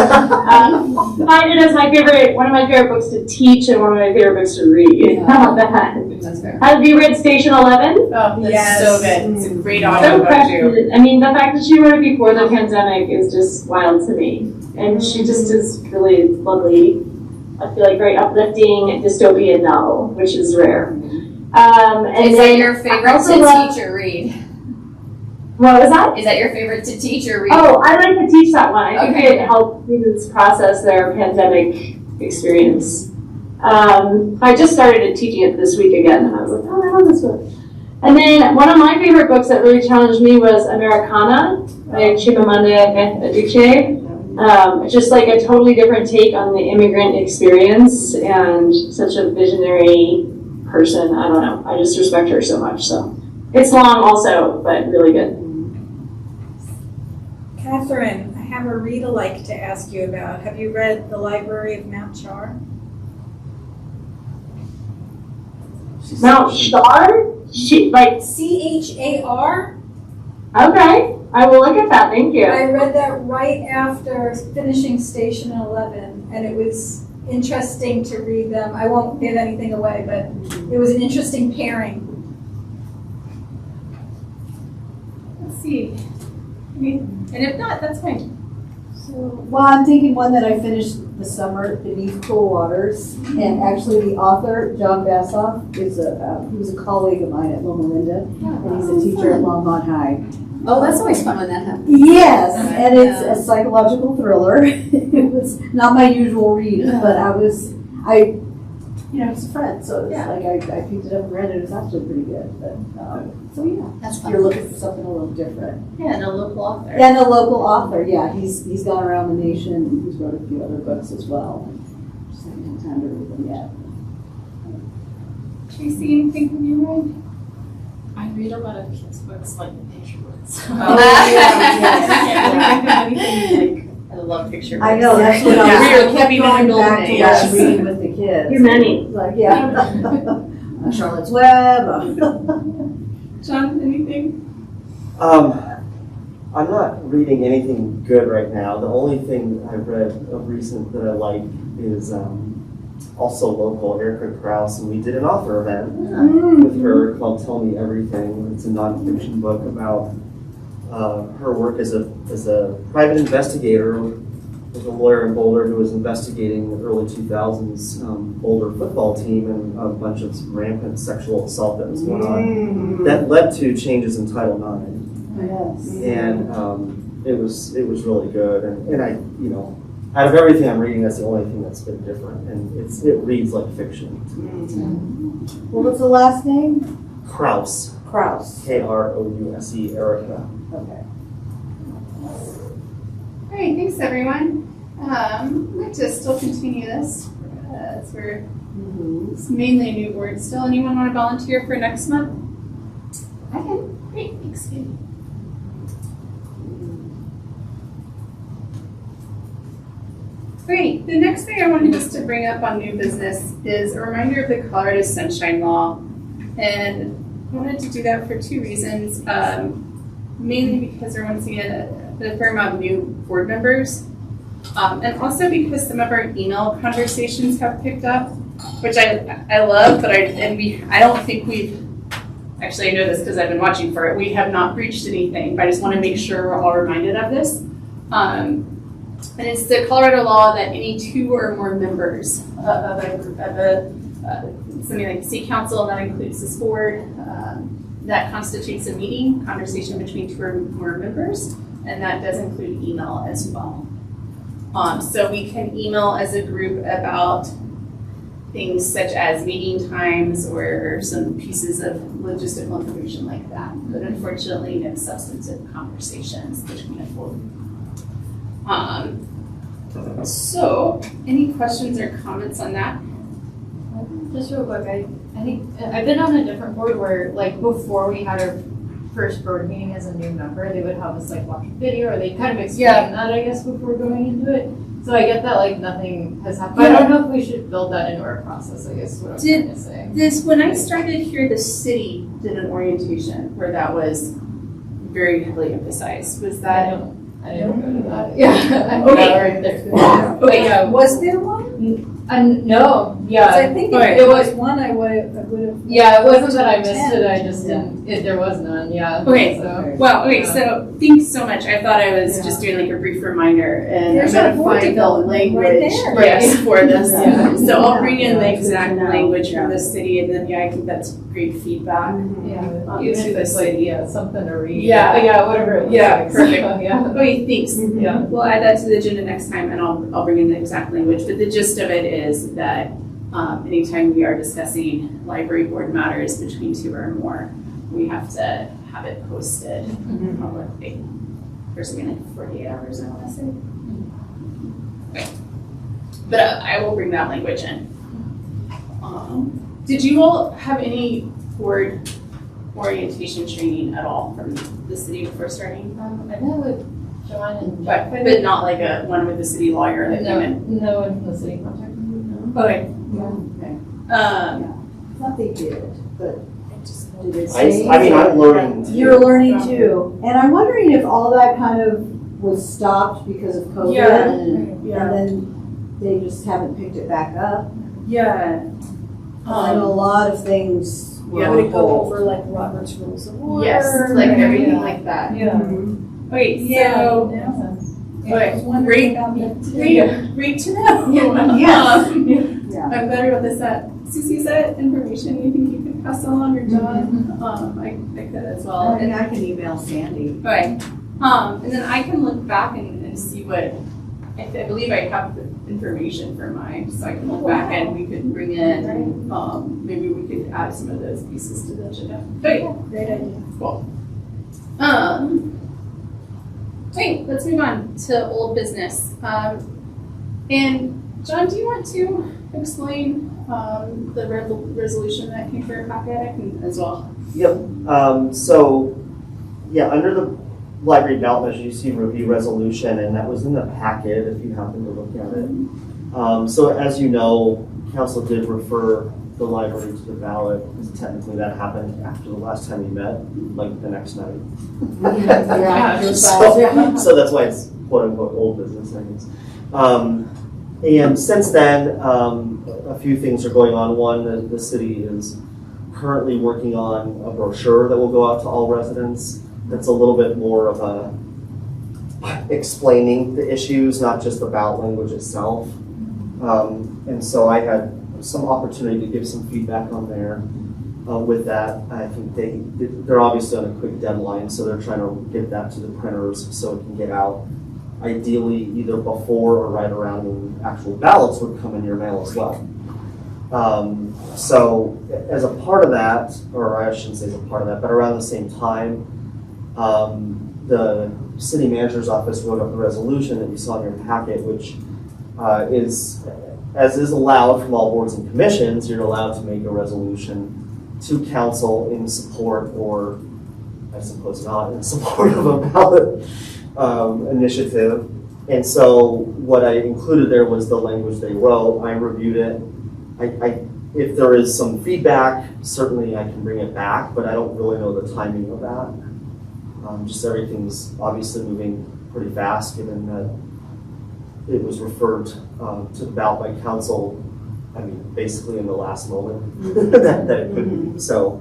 Mine is my favorite, one of my favorite books to teach and one of my favorite books to read. How about that? That's fair. Have you read Station 11? Oh, that's Yes. so good. It's a great So audiobook too. precious. I mean, the fact that she wrote it before the pandemic is just wild to me. And she just is really lovely. I feel like very uplifting dystopian novel, which is rare. And Is that then your I favorite also to love- teach or read? What was that? Is that your favorite to teach or read? Oh, I like to teach that one. I think Okay. it helped students process their pandemic experience. I just started teaching it this week again, and I was like, oh, I love this book. And then one of my favorite books that really challenged me was Americana by Chimamanda Adichie. It's just like a totally different take on the immigrant experience, and such a visionary person. I don't know. I just respect her so much. So it's long also, but really good. Catherine, I have a read-alike to ask you about. Have you read The Library of Mount Char? Mount Char? Like, C-H-A-R? okay, I will look at that, thank you. I read that right after finishing Station 11, and it was interesting to read them. I won't give anything away, but it was an interesting pairing. Let's see. And if not, that's fine. Well, I'm thinking one that I finished this summer, Beneath Cool Waters, and actually the author, John Bassoff, is he was a colleague of mine at Loma Linda, and he's a teacher at Longmont High. Oh, that's always fun when that happens. Yes, and it's a psychological thriller. It was not my usual read, but it's a friend, so it's like I picked it up and read it. It was actually pretty good. But so yeah, That's if fun. you're looking for something a little different. Yeah, and a local author. And a local author, yeah, he's gone around the nation and he's wrote a few other books as well. Just haven't had time to read them yet. Tracy, anything from your mind? I read a lot of kids' books, like the picture books. I love picture books. I know, that's what Yeah. I We were was, I kept keeping going it back to yes. watch reading with the kids. Too many. Like, yeah. Charlotte's Web. John, anything? I'm not reading anything good right now. The only thing I've read of recent that I like is also local, Erica Krause, and we did an author event with her called Tell Me Everything. It's a nonfiction book about her work as a private investigator with a lawyer in Boulder who was investigating the early 2000s Boulder football team and a bunch of rampant sexual assault that was going on. That led to changes in Title IX. Yes. And it was really good. And I, out of everything I'm reading, that's the only thing that's been different. And it reads like fiction. What was the last name? Krause. Krause. Krouse, Erica. Okay. All right, thanks everyone. I'd like to still continue this. It's mainly a new board still. Anyone want to volunteer for next month? I can. Great, thanks, Katie. Great. The next thing I wanted just to bring up on new business is a reminder of the Colorado Sunshine Law. And I wanted to do that for two reasons. Mainly because we're once again a fair amount of new board members. And also because some of our email conversations have picked up, which I love, but I don't think we've, actually I know this because I've been watching for it, we have not breached anything, but I just want to make sure we're all reminded of this. And it's the Colorado law that any two or more members of something like the city council, and that includes this board, that constitutes a meeting, conversation between two or more members, and that does include email as well. So we can email as a group about things such as meeting times or some pieces of logistical information like that, but unfortunately no substantive conversations between a full group. So, any questions or comments on that? Just real quick, I think I've been on a different board where, like, before we had our first board meeting as a new member, they would have us like watch a video, or they kind of explain that, I guess, before going into it. So I get that like nothing has happened. I don't know if we should build that into our process, I guess, what I'm trying to say. When I started here, the city did an orientation where that was very heavily emphasized. Was that? I didn't go to that. Yeah. Okay. Right there. Okay. Yeah. Was there one? No. Yeah. 'Cause I think But if there was one, I would have. Yeah, it wasn't that I missed it. I just didn't. There was none. Yeah. Okay. So. Well, okay, so thanks so much. I thought I was just doing like a brief reminder, and There's I'm our gonna board find the development right language there. yes, for this. Yeah. So I'll bring in the Yeah. exact Yeah. language from the city, and then I think that's great feedback. Yeah. To Even if the it's like city. something to read. Yeah. Yeah. Whatever. It looks Yeah, like. perfect. So, yeah. Okay, thanks. Yeah. We'll add that to the agenda next time, and I'll bring in the exact language. But the gist of it is that anytime we are discussing library board matters between two or more, we have to have it posted publicly for something like 48 hours, I want to say. Okay. But I will bring that language in. Did you all have any board orientation training at all from the city before starting? I know with John and But not like a one with the city lawyer that came in? No one from the city contacted me. No. Okay. I thought they did, but did it say? I'm learning too. You're learning too. And I'm wondering if all that kind of was stopped because of COVID. Yeah. And then they just haven't picked it back up. Yeah. I know a lot of things were Would it go on hold. over like Robert's Rules of Order? Yes, like everything like that. Yeah. Okay, Yeah. so, Yeah, I was wondering about that too. great to know. Yes. Yeah. I'm glad we got this at. Susie, is that information you think you could pass along or John? I could as well. I mean, I can email Sandy. Okay. And then I can look back and see what, I believe I have the information for mine, so I can look back and we could bring in, maybe we could add some of those pieces to the agenda. Okay, Great idea. cool. Okay, let's move on to old business. And John, do you want to explain the resolution that came for your packet? I can as well. Yep. Under the library ballot measure, you see review resolution, and that was in the packet if you happen to look at it. So as you know, council did refer the library to the ballot, because technically that happened after the last time we met, like the next night. So that's why it's quote unquote old business, I guess. And since then, a few things are going on. One, the city is currently working on a brochure that will go out to all residents. That's a little bit more of a explaining the issues, not just the ballot language itself. And so I had some opportunity to give some feedback on there with that. I think they're obviously on a quick deadline, so they're trying to get that to the printers so it can get out ideally either before or right around when actual ballots would come in your mail as well. So as a part of that, or I shouldn't say as a part of that, but around the same time, the city manager's office wrote up the resolution that you saw in your packet, which is, as is allowed from all boards and commissions, you're allowed to make a resolution to council in support, or I suppose not in support of a ballot initiative. And so what I included there was the language they wrote. I reviewed it. If there is some feedback, certainly I can bring it back, but I don't really know the timing of that. Just everything's obviously moving pretty fast, given that it was referred to the ballot by council, I mean, basically in the last moment that it could be. So,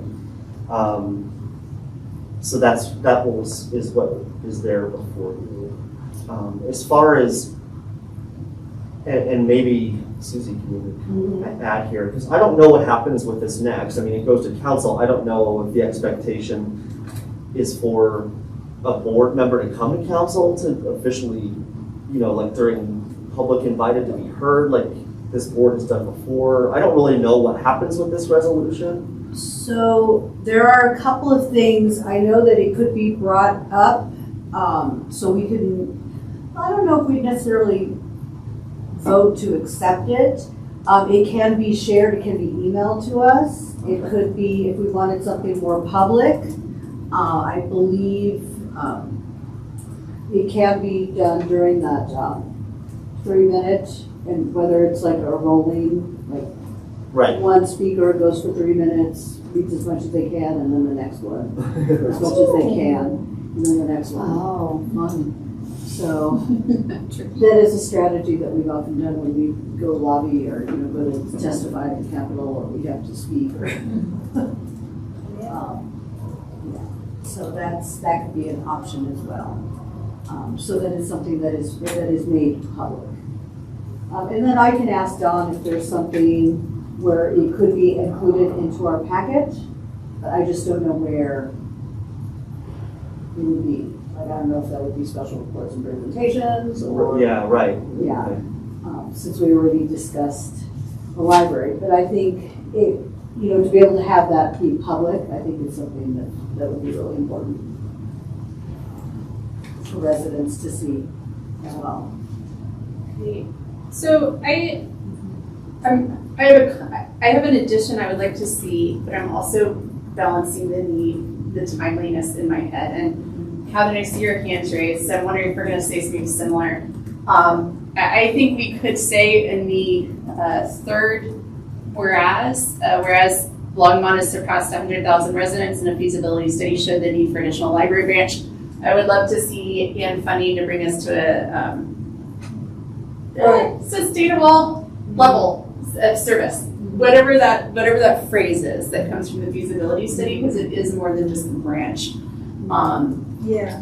so that is what is there before you. As far as, and maybe Susie can add here, because I don't know what happens with this next. I mean, it goes to council. I don't know if the expectation is for a board member to come to council to officially, like during public invited to be heard, like this board has done before. I don't really know what happens with this resolution. So there are a couple of things. I know that it could be brought up, so we can, I don't know if we necessarily vote to accept it. It can be shared, it can be emailed to us. It could be, if we wanted something more public, I believe it can be done during that 3-minute, and whether it's like a rolling, like Right. one speaker goes for 3 minutes, speaks as much as they can, and then the next one, as much as they can, and then the next one. Oh, fun. So that is a strategy that we've often done when we go lobby or go to testify at the Capitol, or we have to speak. Or so that could be an option as well. So that is something that is made public. And then I can ask Dawn if there's something where it could be included into our packet, but I just don't know where it would be. Like, I don't know if that would be special reports and presentations, or Yeah, right. yeah, Okay. since we already discussed the library. But I think it, to be able to have that be public, I think it's something that would be really important for residents to see as well. Great. So I have an addition I would like to see, but I'm also balancing the timeliness in my head. And Catherine, I see your hands raised, so I'm wondering if we're going to say something similar. I think we could say in the third whereas Longmont has surpassed 100,000 residents, and a feasibility study showed the need for additional library branch. I would love to see again funding to bring us to a sustainable level of service. Whatever that phrase is that comes from the feasibility study, because it is more than just the branch. Yeah.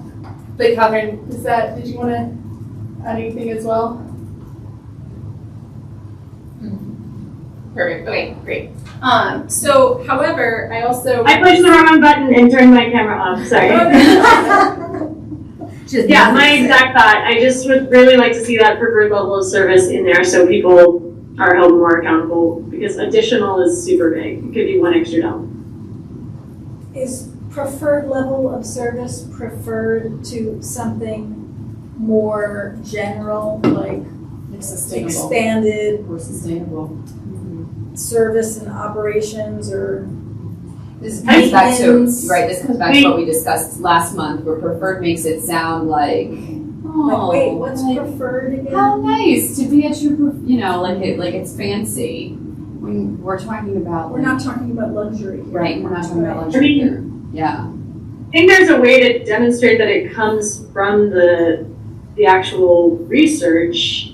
But Catherine, did you want to add anything as well? Perfect. Okay, great. So, however, I pushed the wrong button and turned my camera off, sorry. Yeah, my exact thought. I just would really like to see that preferred level of service in there so people are held more accountable, because additional is super big. It could be one extra dollar. Is preferred level of service preferred to something more general, like expanded More sustainable. service and operations, or This comes back to, Maintenance. right, this comes back to what we discussed last month, where preferred makes it sound like, like, wait, what's preferred again? how nice to be at your, like it's fancy. when we're talking about. We're not talking about luxury here. Right, we're not talking about I luxury mean- here. Yeah. I think there's a way to demonstrate that it comes from the actual research.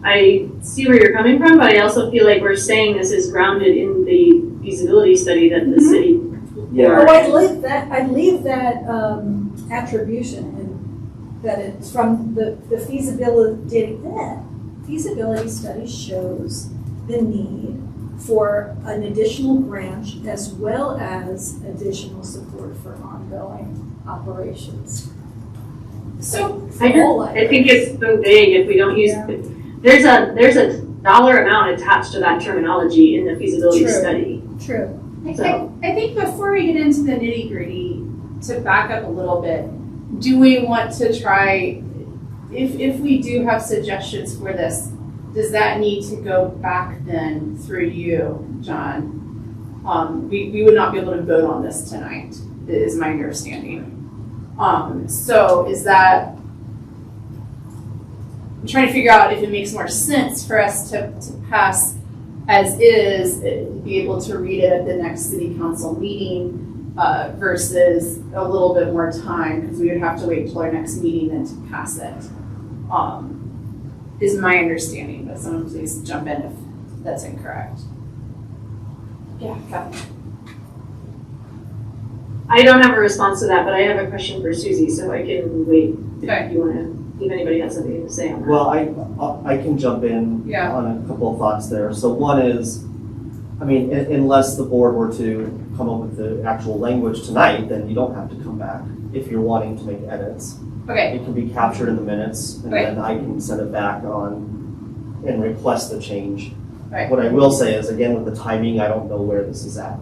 I see where you're coming from, but I also feel like we're saying this is grounded in the feasibility study that the city. Yeah. Oh, I'd leave that attribution and that it's from the feasibility study shows the need for an additional branch as well as additional support for ongoing operations. So, I think it's so vague if we don't use, there's a dollar amount attached to that terminology in the feasibility True. study. True. I think before we get into the nitty gritty, to back up a little bit, do we want to try, if we do have suggestions for this, does that need to go back then through you, John? We would not be able to vote on this tonight, is my understanding. So is that, I'm trying to figure out if it makes more sense for us to pass as is, be able to read it at the next city council meeting versus a little bit more time, because we would have to wait till our next meeting then to pass it. Is my understanding, but someone please jump in if that's incorrect. Yeah, Kathy. I don't have a response to that, but I have a question for Susie, so I can wait Okay. if you want to, if anybody has something to say on that. Well, I can jump in Yeah. on a couple of thoughts there. So one is, I mean, unless the board were to come up with the actual language tonight, then you don't have to come back if you're wanting to make edits. Okay, It can be captured in the minutes, and Right. then I can send it back on and request the change. Right. What I will say is, again, with the timing, I don't know where this is at.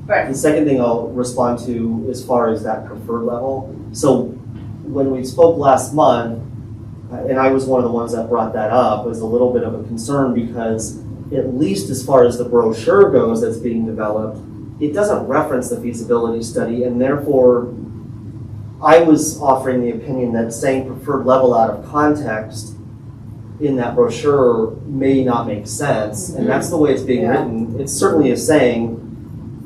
Right. The second thing I'll respond to as far as that preferred level. So when we spoke last month, and I was one of the ones that brought that up, was a little bit of a concern because at least as far as the brochure goes that's being developed, it doesn't reference the feasibility study, and therefore I was offering the opinion that saying preferred level out of context in that brochure may not make sense, and that's the way it's being Yeah. written. It certainly is saying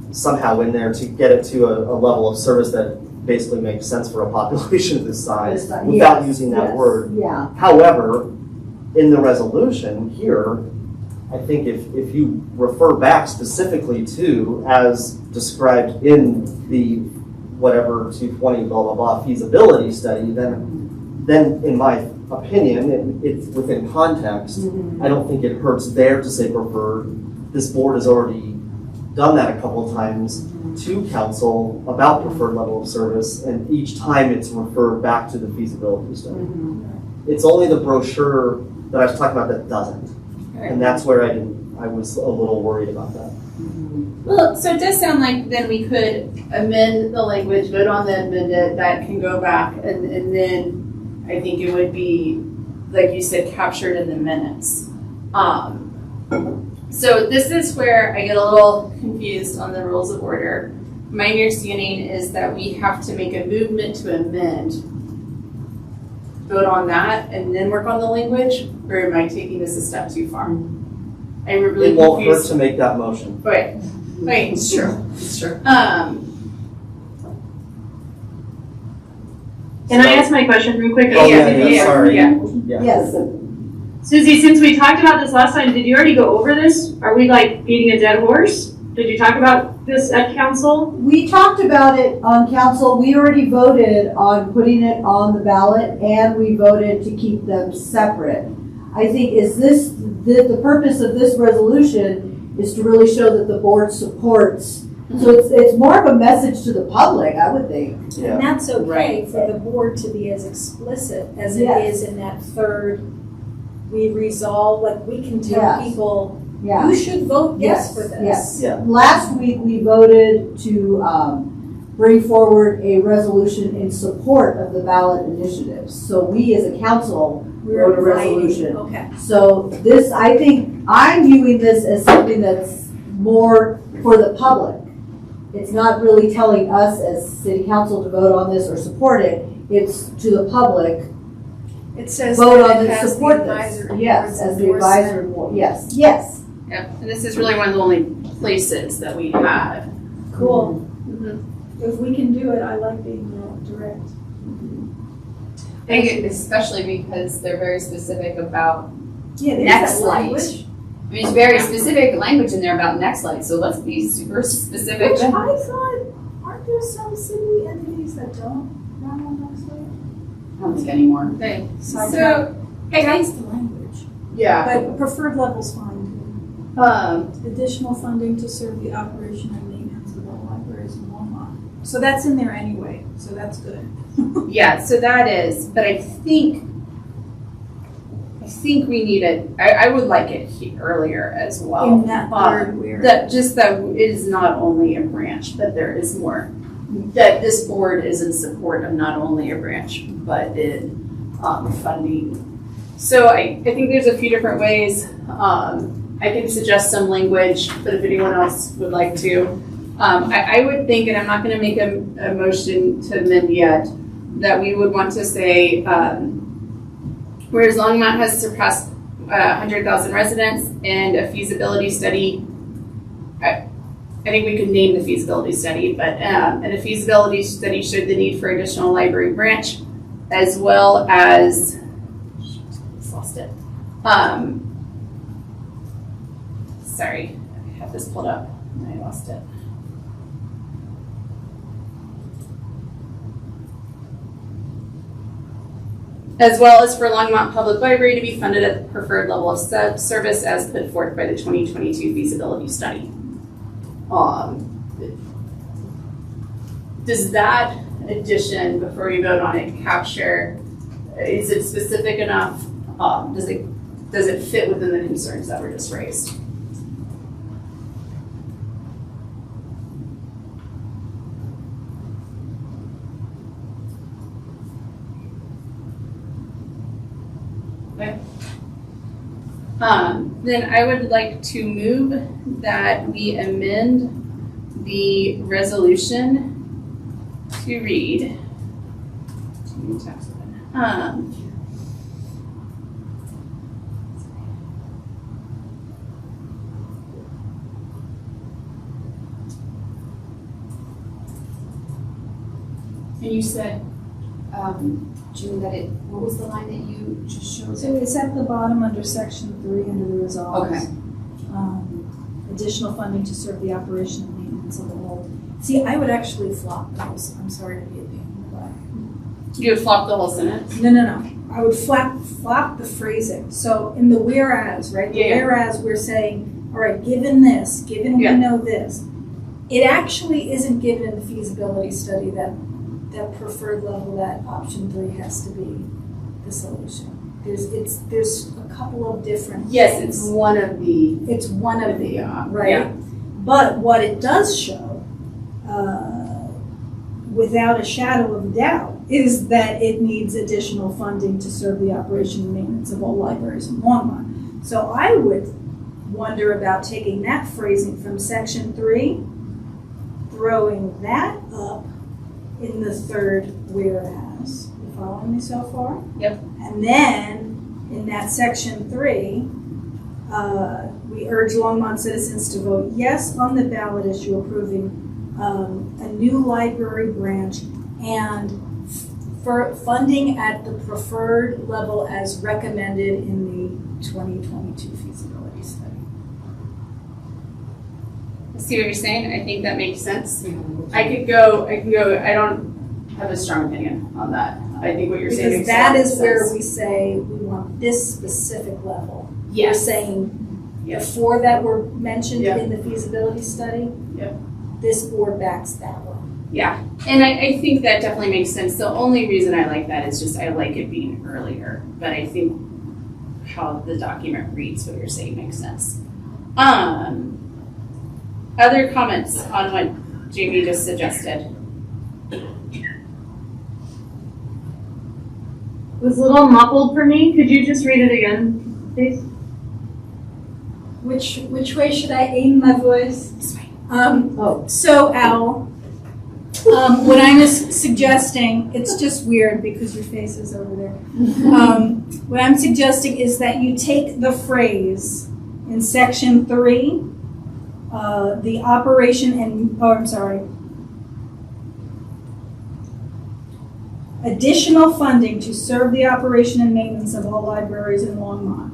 somehow in there to get it to a level of service that basically makes sense for a population of this size without Yes, using that yes, word. Yeah, However, in the resolution here, I think if you refer back specifically to, as described in the whatever 220 blah blah blah feasibility study, then in my opinion, it's within context. I don't think it hurts there to say preferred. This board has already done that a couple of times to council about preferred level of service, and each time it's referred back to the feasibility study. It's only the brochure that I was talking about that doesn't. And that's where I was a little worried about that. well, so it does sound like then we could amend the language, vote on the amended, that can go back, and then I think it would be, like you said, captured in the minutes. So this is where I get a little confused on the rules of order. My understanding is that we have to make a movement to amend, vote on that, and then work on the language, or am I taking this a step too far? I'm really It won't hurt confused. to make that motion. Wait, It's true, it's true. Can I ask my question real quick? Oh, yeah, sorry. Yeah. yes. Susie, since we talked about this last time, did you already go over this? Are we like beating a dead horse? Did you talk about this at council? We talked about it on council. We already voted on putting it on the ballot, and we voted to keep them separate. I think the purpose of this resolution is to really show that the board supports. So it's more of a message to the public, I would think. Yeah. And that's okay Right. for the board to be as explicit as it Yes. is in that third, we resolve, like, we can tell Yes. people, Yeah. you should vote yes for this. Yes. Yeah. Last week, we voted to bring forward a resolution in support of the ballot initiatives. So we as a council We're wrote a inviting- resolution. Okay. So this, I think, I'm viewing this as something that's more for the public. It's not really telling us as city council to vote on this or support it. It's to the public, It says vote that on it this, has the support this. advisory Yes, board's as the endorsement. advisory board, yes, yes. Yep, and this is really one of the only places that we have. Cool. Mhm. If we can do it, I like being direct. Especially because they're very specific about Yeah, there's next that light. language. I mean, it's very specific language in there about next light, so let's be super specific. Which I thought, aren't there some city entities that don't run on Nextlight? I don't think anymore. Okay, So so, that's the language. yeah, But preferred level's fine too. Additional funding to serve the operation and maintenance of all libraries in Walmart. So that's in there anyway, so that's good. yeah, so that is, but I think we need it, I would like it earlier as well. In that third where. That it is not only a branch, but there is more. That this board is in support of not only a branch, but in funding. So I think there's a few different ways. I can suggest some language, but if anyone else would like to. I would think, and I'm not gonna make a motion to amend yet, that we would want to say, whereas Longmont has surpassed 100,000 residents and a feasibility study, I think we could name the feasibility study, but and a feasibility study showed the need for additional library branch, as well as, lost it. Sorry, I have this pulled up and I lost it. As well as for Longmont Public Library to be funded at the preferred level of service as put forth by the 2022 feasibility study. Does that addition, before we vote on it, capture, is it specific enough? Does it fit within the concerns that were just raised? Okay. Then I would like to move that we amend the resolution to read. And you said, June, what was the line that you just showed? So it's at the bottom under section 3 under the resolves. Okay. Additional funding to serve the operation and maintenance of the whole. See, I would actually flop those. I'm sorry to be a pain in the butt. you would flop the whole sentence? No. I would flop the phrasing. So in the whereas, right? The Yeah. whereas we're saying, all right, given this, given we Yeah. know this, it actually isn't given in the feasibility study that preferred level, that option 3 has to be the solution. There's a couple of different. Yes, things. it's one of the, It's one of the, right? yeah. But what it does show, without a shadow of a doubt, is that it needs additional funding to serve the operation and maintenance of all libraries in Longmont. So I would wonder about taking that phrasing from section 3, throwing that up in the third whereas. You following me so far? Yep. And then, in that section 3, we urge Longmont citizens to vote yes on the ballot issue approving a new library branch and for funding at the preferred level as recommended in the 2022 feasibility study. I see what you're saying. I think that makes sense. I can go, I don't have a strong opinion on that. I think what you're saying Because makes that sense. is where we say we want this specific level. We're Yes. saying the Yes. 4 that were mentioned Yeah. in the feasibility study. Yep. This board backs that one. Yeah, and I think that definitely makes sense. The only reason I like that is just I like it being earlier, but I think how the document reads what you're saying makes sense. Other comments on what Jamie just suggested? It was a little muffled for me. Could you just read it again, please? Which way should I aim my voice? This way. So Al, what I'm suggesting, it's just weird because your face is over there. What I'm suggesting is that you take the phrase in section 3, the operation and, additional funding to serve the operation and maintenance of all libraries in Longmont.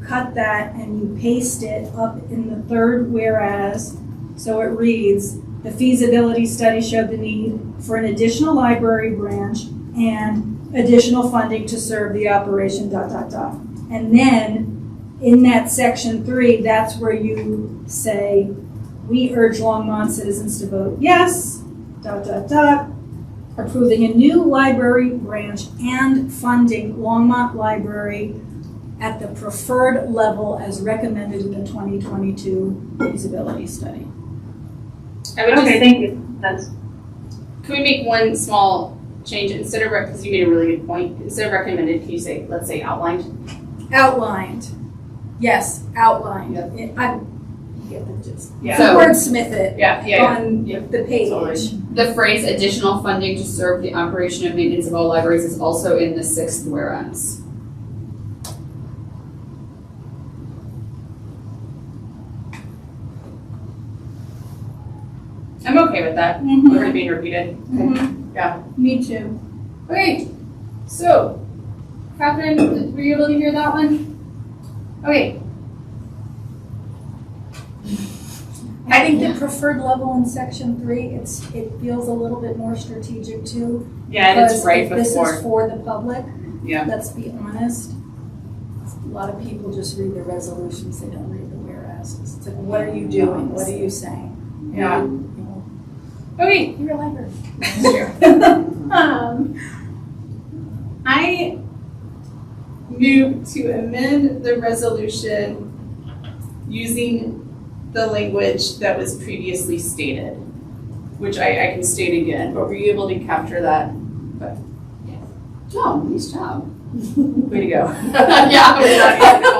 Cut that and you paste it up in the third whereas, so it reads, the feasibility study showed the need for an additional library branch and additional funding to serve the operation, ... And then in that section 3, that's where you say, we urge Longmont citizens to vote yes, ... approving a new library branch and funding Longmont Library at the preferred level as recommended in the 2022 feasibility study. I would just, thank you. That's. can we make one small change instead of, because you made a really good point, instead of recommended, can you say, let's say outlined? Outlined. Yes, outlined. Yep. I get the gist. Yeah. So- Wordsmith it Yeah. on the page. Totally. The phrase additional funding to serve the operation and maintenance of all libraries is also in the 6th whereas. I'm okay with that, Mhm. already being repeated. Me too. Okay, so, Catherine, were you able to hear that one? Okay. I think the preferred level in section 3, it feels a little bit more strategic too. Yeah, and it's Because right if this before. is for the public, Yeah. let's be honest. A lot of people just read the resolutions, they don't read the whereas. It's like, what are you doing? What are you saying? Yeah. You know, Okay, You're a library. I move to amend the resolution using the language that was previously stated, which I can state again, but were you able to capture that? Oh, nice job. Way to go. Yeah. I was not easy to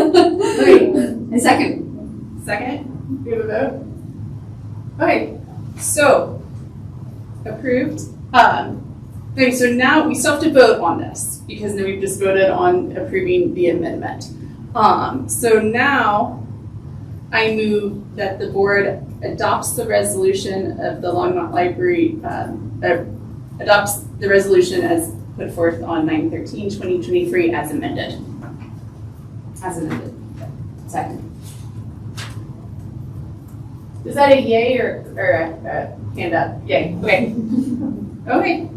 follow. Okay, a second. Second, we have a vote? Okay, so, approved. Okay, so now we still have to vote on this, because then we've just voted on approving the amendment. So now, I move that the board adopts the resolution of the Longmont Library, adopts the resolution as put forth on 9/13/2023 as amended. As amended. Second. Is that a yay or a hand up? Yay, okay. Okay.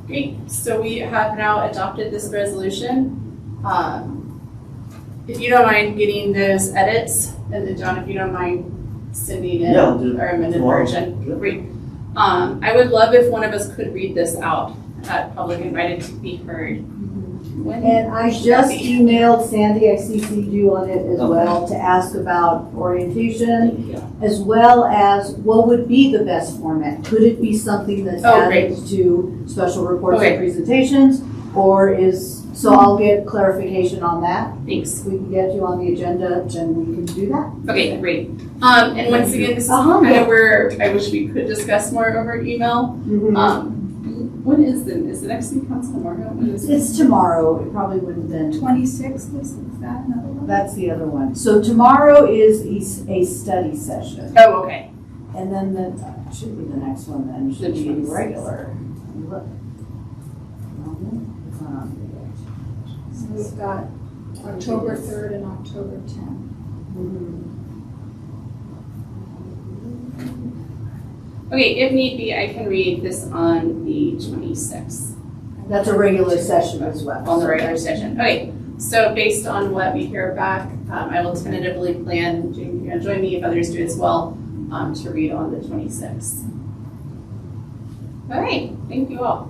Great, so we have now adopted this resolution. If you don't mind getting those edits, and then John, if you don't mind sending in Yeah, I'll do it our amended tomorrow. version. Sure. Great. I would love if one of us could read this out at public invited to be heard. When And I should just that be? emailed Sandy, I CC'd you on it as well, to ask about orientation, as well as what would be the best format? Could it be something that's Oh, great. added to special reports Okay. and presentations? Or so I'll get clarification on that. Thanks. We can get you on the agenda, and we can do that. Okay, great. And once again, this is kind of where I wish we could discuss more over email. When is the next city council tomorrow? When is it? It's tomorrow, it probably wouldn't have been. 26th, is that another one? That's the other one. So tomorrow is a study session. Oh, okay. And then should be the next one then, should be regular. Look. It's not on So we've got October 3rd and October 10th. Okay, if need be, I can read this on the 26th, That's a regular session as well. on the regular session. Okay, so based on what we hear back, I will tentatively plan, Jane, you're gonna join me if others do as well, to read on the 26th. All right, thank you all.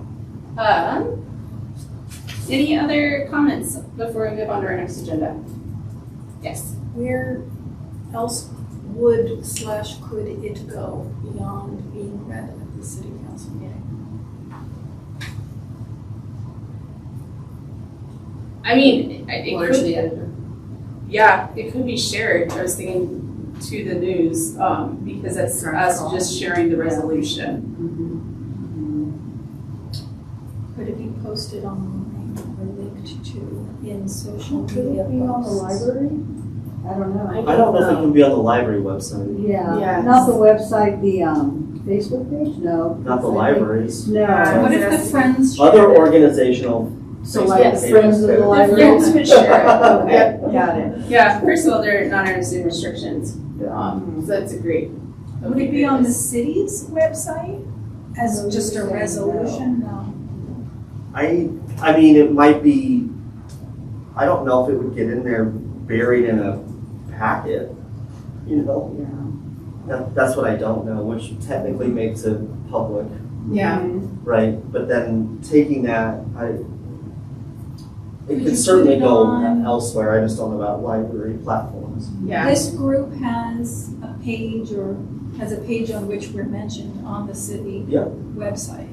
Any other comments before we move on to our next agenda? Yes. Where else would/could it go beyond being read at the city council meeting? I mean, it Order to could, the editor. yeah, it could be shared. I was thinking to the news, because it's us just sharing the resolution. Could it be posted online or linked to in social Could media it be on the posts? library? I don't know. I don't know if it can be on the library website, Yeah, Yes. not the website, the, Facebook page, no. not the libraries. No. What if the friends share Other it? organizational. So like Yes. the Friends of the The Library? friends would share it. Okay, got it. Yeah, first of all, there are non-emergency restrictions, so that's a great. Would it be on the city's website as just a resolution? No. I mean, it might be, I don't know if it would get in there buried in a packet, you know? Yeah. That's what I don't know, which technically makes it public, Yeah. right? But then taking that, it Could could you certainly put it go on- elsewhere, I just don't know about library platforms. Yeah. This group has a page on which we're mentioned on the city Yeah. website.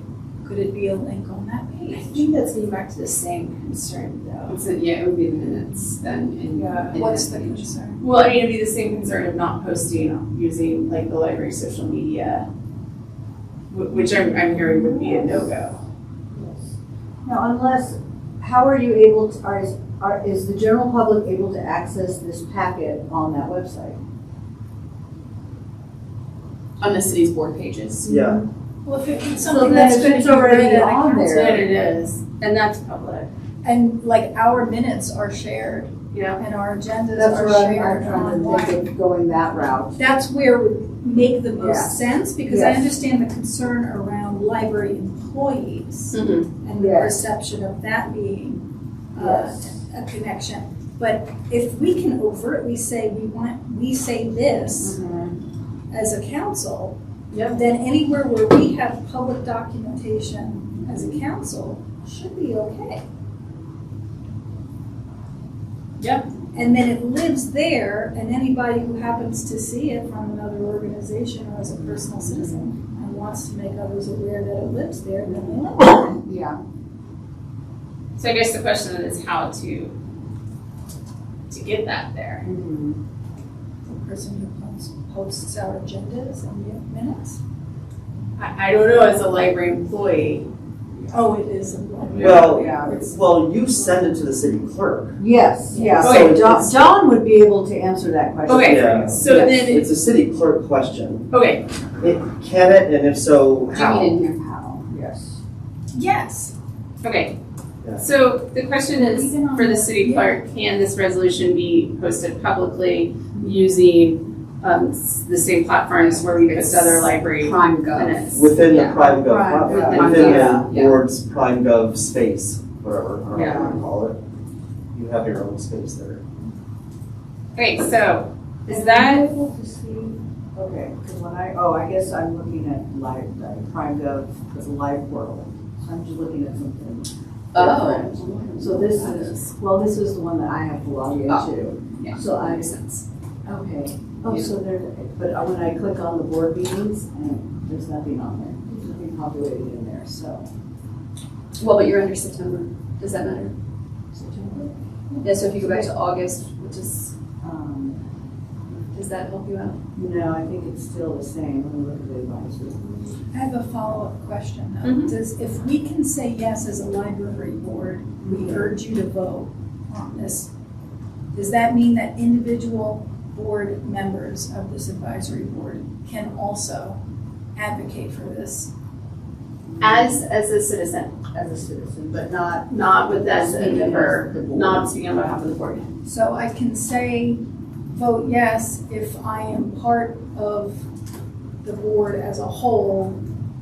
Could it be a link on that I page? think that's getting back to the same concern though. Yeah, it would be the minutes then in. in What's that the page. concern? Well, I mean, it'd be the same concern of not posting using like the library social media, which I'm hearing would be a no-go. Now, unless, how are you able to, is the general public able to access this packet on that website? On the city's board pages. Yeah, Well, if it's So something then that's if going it's to be already read at a on council, there- That it is, and that's public. and like our minutes are shared Yeah. and our agendas That's are where I'm shared trying to online. think of going that route. That's where it would make the Yeah. most sense, because I Yes. understand the concern around library employees and the Yes. perception of that being Yes. a connection. But if we can overtly say we say this as a council, Yep. then anywhere where we have public documentation as a council should be okay. Yep. And then it lives there, and anybody who happens to see it from another organization or as a personal citizen and wants to make others aware that it lives there, then they live there. Yeah. So I guess the question then is how to get that there. The person who posts our agendas and the minutes. I don't know as a library employee. Oh, it is a library. well, Yeah. well, you send it to the city clerk. Yes, yeah, Okay. so John would be able to answer that question. Okay, Yeah. so Yes. then, It's a city clerk question. okay, Can it, and if so, Do you how? mean in here? How, yes. Yes. okay. Yeah. So the question is, Even on for the the- city clerk, can this resolution be posted publicly using the same platforms where we post other library Prime Gov. minutes? Within the Yeah. Prime Gov, Prime Gov. within Yeah. the board's Prime Gov space, whatever, I don't know what you Yeah. wanna call it. You have your own space there. Okay, so is Am that, I able to see, okay, because I guess I'm looking at Prime Gov, the live world. So I'm just looking at something Oh. different. So this is the one that I have to log into. Yeah. So I, Makes sense. okay, oh, Yeah. so there, but when I click on the board meetings, there's nothing on there. There's nothing populated in there, so. Well, but you're under September. Does that matter? September? Yeah, so if you go back to August, which is, Um, does that help you out? No, I think it's still the same. Let me look at the advisory. I have a follow-up question though. Mhm. If we can say yes as a library board, we urge you to vote on this, does that mean that individual board members of this advisory board can also advocate for this? as a citizen, As a citizen, but not. not with as a Speaking member, as the board. not speaking on behalf of the board? So I can say, vote yes if I am part of the board as a whole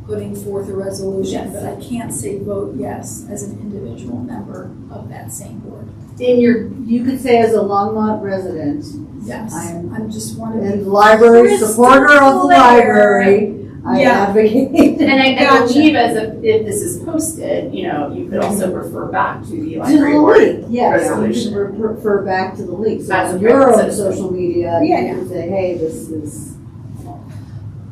putting forth a resolution, Yes. but I can't say vote yes as an individual member of that same board. In your, You could say as a Longmont resident, Yes, I'm- I'm just wanting and to. library Crystal supporter of the clear. library, I Yeah. advocate. and I Gotcha. believe if this is posted, you know, you could also refer back to the To library the board. link, yes, resolution. you can refer back to the link. So As a on your private own citizen. social media, Yeah, you can say, hey, this is.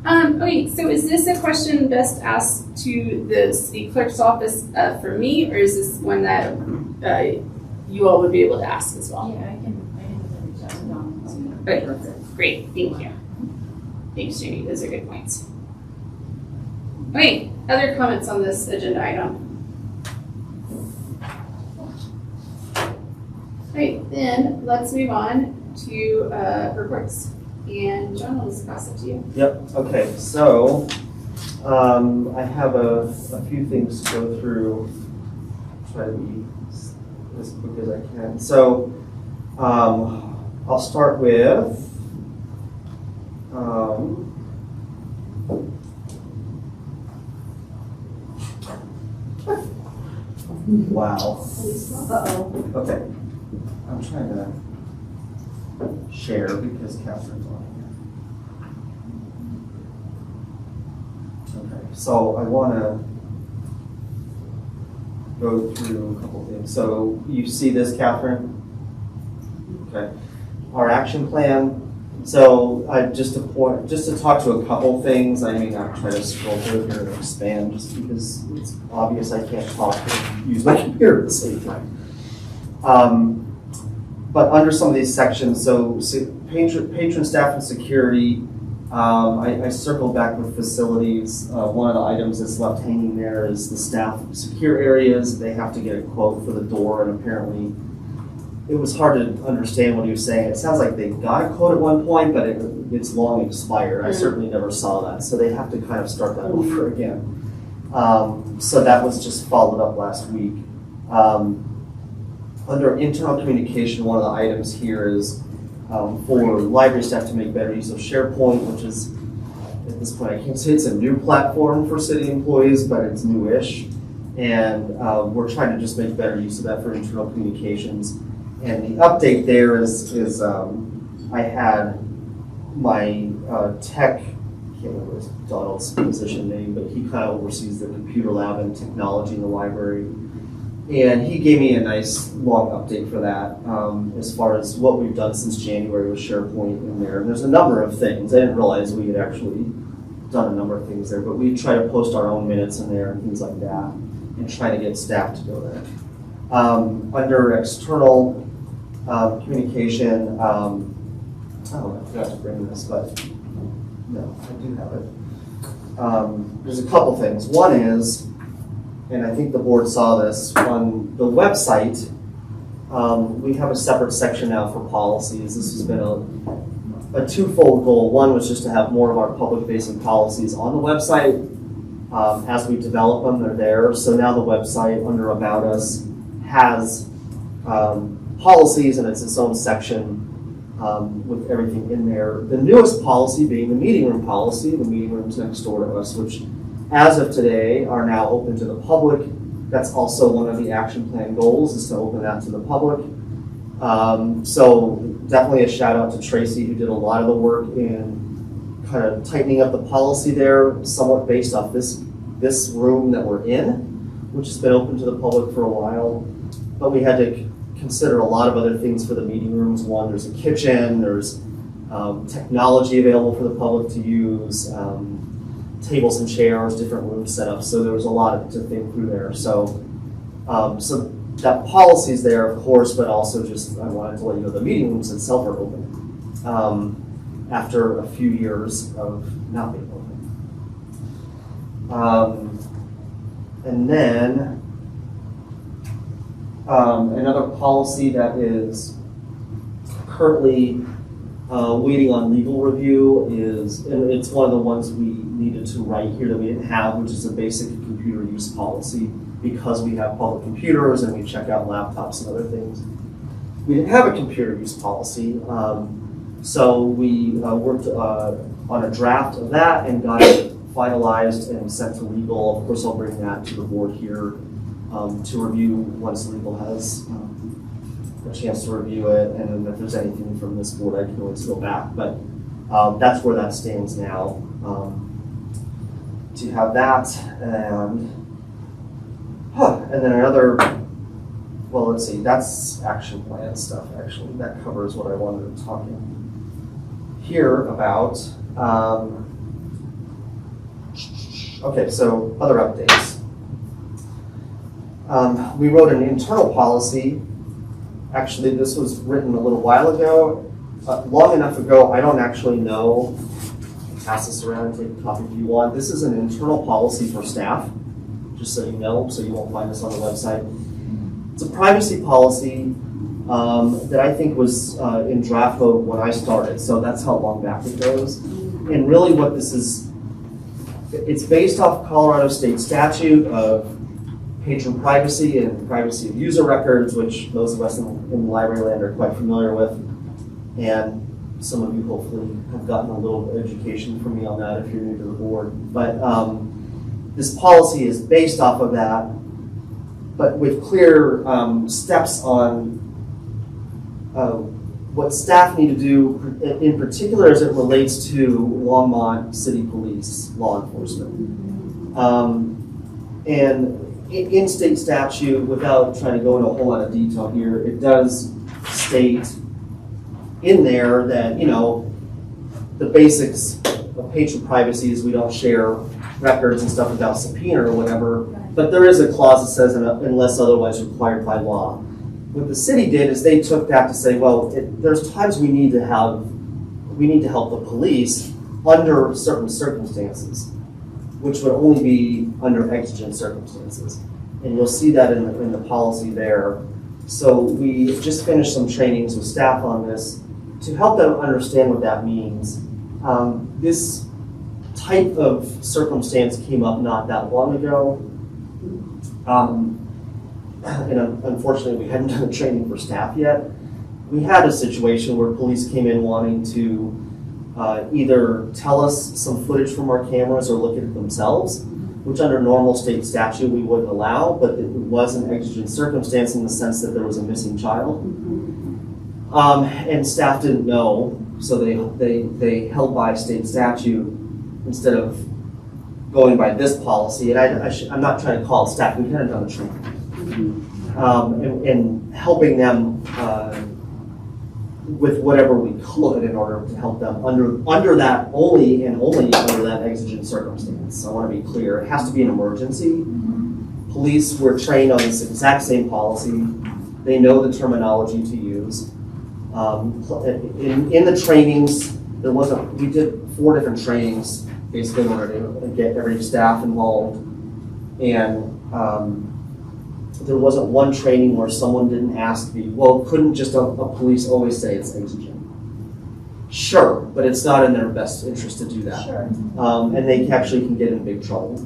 Okay, so is this a question best asked to the city clerk's office for me, or is this one that you all would be able to ask as well? Yeah, I can reach out to Dawn. Okay, great, thank you. Thanks, Jamie, those are good points. Okay, other comments on this agenda item? Right, then let's move on to reports. And John, I'll just pass it to you. Yep, okay, so, I have a few things to go through, try to be as quick as I can. So, I'll start with, wow. Uh-oh. Okay, I'm trying to share because Catherine's on here. Okay, so I want to go through a couple things. So you see this, Catherine? Okay, our action plan. So just to talk to a couple things. I may not try to scroll through here and expand just because it's obvious I can't talk and use my computer at the same time. But under some of these sections, so patron staff and security, I circled back with facilities. One of the items that's left hanging there is the staff secure areas. They have to get a quote for the door, and apparently it was hard to understand what he was saying. It sounds like they got a quote at one point, but it's long expired. I certainly never saw that, so they have to kind of start that over again. So that was just followed up last week. Under internal communication, one of the items here is for library staff to make better use of SharePoint, which is, at this point, I can't say it's a new platform for city employees, but it's newish. And we're trying to just make better use of that for internal communications. And the update there is I had my tech, I can't remember Donald's position name, but he kind of oversees the computer lab and technology in the library. And he gave me a nice long update for that as far as what we've done since January with SharePoint in there. And there's a number of things. I didn't realize we had actually done a number of things there, but we try to post our own minutes in there and things like that and try to get staff to go there. Under external communication, oh, I forgot to bring this, but no, I do have it. There's a couple things. One is, and I think the board saw this, on the website, we have a separate section now for policies. This has been a twofold goal. One was just to have more of our public-facing policies on the website. As we develop them, they're there. So now the website, under About Us, has policies, and it's its own section with everything in there. The newest policy being the meeting room policy. The meeting room's next door to us, which as of today are now open to the public. That's also one of the action plan goals, is to open that to the public. So definitely a shout out to Tracy, who did a lot of the work in kind of tightening up the policy there, somewhat based off this room that we're in, which has been open to the public for a while. But we had to consider a lot of other things for the meeting rooms. One, there's a kitchen, there's technology available for the public to use, tables and chairs, different room setups. So there was a lot to think through there. So, so that policy is there, of course, but also just I wanted to let you know the meeting rooms itself are open after a few years of not being open. And then another policy that is currently waiting on legal review is, and it's one of the ones we needed to write here that we didn't have, which is a basic computer use policy, because we have public computers and we check out laptops and other things. We didn't have a computer use policy, so we worked on a draft of that and got it finalized and sent to legal. Of course, I'll bring that to the board here to review once legal has a chance to review it, and if there's anything from this board, I can always go back. But that's where that stands now. To have that, and then another. Well, let's see. That's action plan stuff. Actually, that covers what I wanted to talk here about. Okay, so other updates. We wrote an internal policy. Actually, this was written a little while ago, long enough ago, I don't actually know. Pass this around and take a copy if you want. This is an internal policy for staff, just so you know, so you won't find this on the website. It's a privacy policy that I think was in draft mode when I started, so that's how long back it goes. And really what this is, it's based off Colorado state statute of patron privacy and privacy of user records, which those of us in library land are quite familiar with. And some of you hopefully have gotten a little education from me on that if you're new to the board. But this policy is based off of that, but with clear steps on what staff need to do, in particular as it relates to Longmont City Police law enforcement. And in state statute, without trying to go into a whole lot of detail here, it does state in there that, you know, the basics of patron privacy is we don't share records and stuff without subpoena or whatever, but there is a clause that says unless otherwise required by law. What the city did is they took that to say, well, there's times we need to help the police under certain circumstances, which would only be under exigent circumstances. And you'll see that in the policy there. So we just finished some trainings with staff on this to help them understand what that means. This type of circumstance came up not that long ago. And unfortunately, we hadn't done the training for staff yet. We had a situation where police came in wanting to either tell us some footage from our cameras or look at it themselves, which under normal state statute we wouldn't allow, but it was an exigent circumstance in the sense that there was a missing child. And staff didn't know, so they held by state statute instead of going by this policy. And I'm not trying to call it staff, we hadn't done the training. And helping them with whatever we could in order to help them under that only under that exigent circumstance. I want to be clear, it has to be an emergency. Police were trained on this exact same policy. They know the terminology to use. In the trainings, we did 4 different trainings basically in order to get every staff involved. And there wasn't one training where someone didn't ask me, well, couldn't just a police always say it's exigent? Sure, but it's not in their best interest to do that. Sure. And they actually can get in big trouble.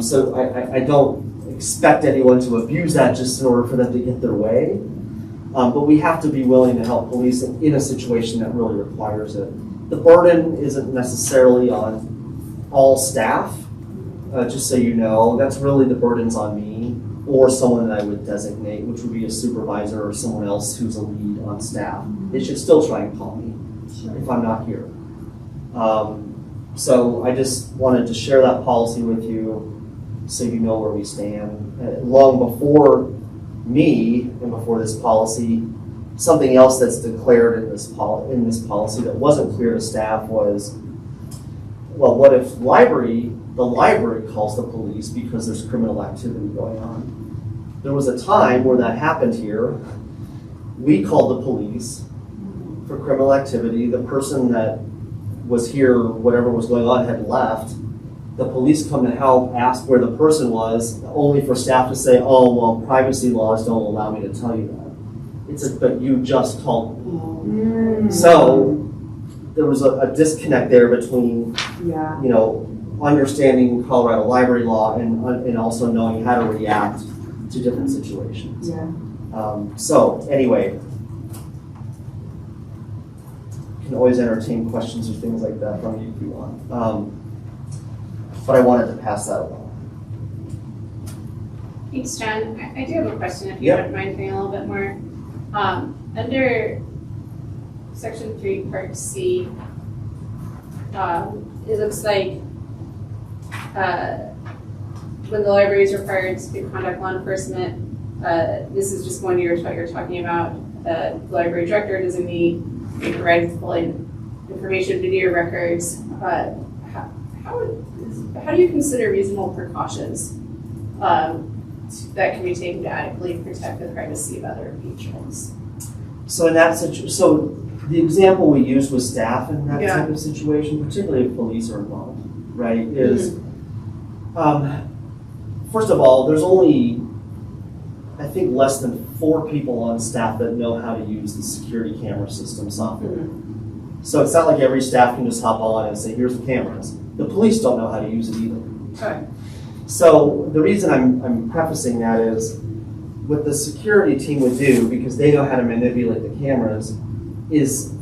So I don't expect anyone to abuse that just in order for them to get their way. But we have to be willing to help police in a situation that really requires it. The burden isn't necessarily on all staff, just so you know. That's really the burden's on me, or someone that I would designate, which would be a supervisor or someone else who's a lead on staff. They should still try and call me if I'm not here. So I just wanted to share that policy with you so you know where we stand. Long before me and before this policy, something else that's declared in this policy that wasn't clear to staff was, well, what if the library calls the police because there's criminal activity going on? There was a time where that happened here. We called the police for criminal activity. The person that was here, whatever was going on, had left. The police come to help, ask where the person was, only for staff to say, oh, well, privacy laws don't allow me to tell you that. But you just called me. So there was a disconnect there between, you know, understanding Colorado library law and also knowing how to react to different situations. So anyway, you can always entertain questions or things like that from you if you want. But I wanted to pass that along. Thanks, John. I do have a question if you wouldn't mind saying a little bit more. Under Section 3, Part C, it looks like when the library is required to contact law enforcement, this is just going to what you're talking about. The library director designee may provide full information, video records. How do you consider reasonable precautions that can be taken to adequately protect the privacy of other patrons? So in that situation, so the example we used was staff in that type of situation, particularly if police are involved, right? Is first of all, there's only I think, less than 4 people on staff that know how to use the security camera system software. So it's not like every staff can just hop on and say, here's the cameras. The police don't know how to use it either. Okay. So the reason I'm prefacing that is what the security team would do, because they know how to manipulate the cameras, is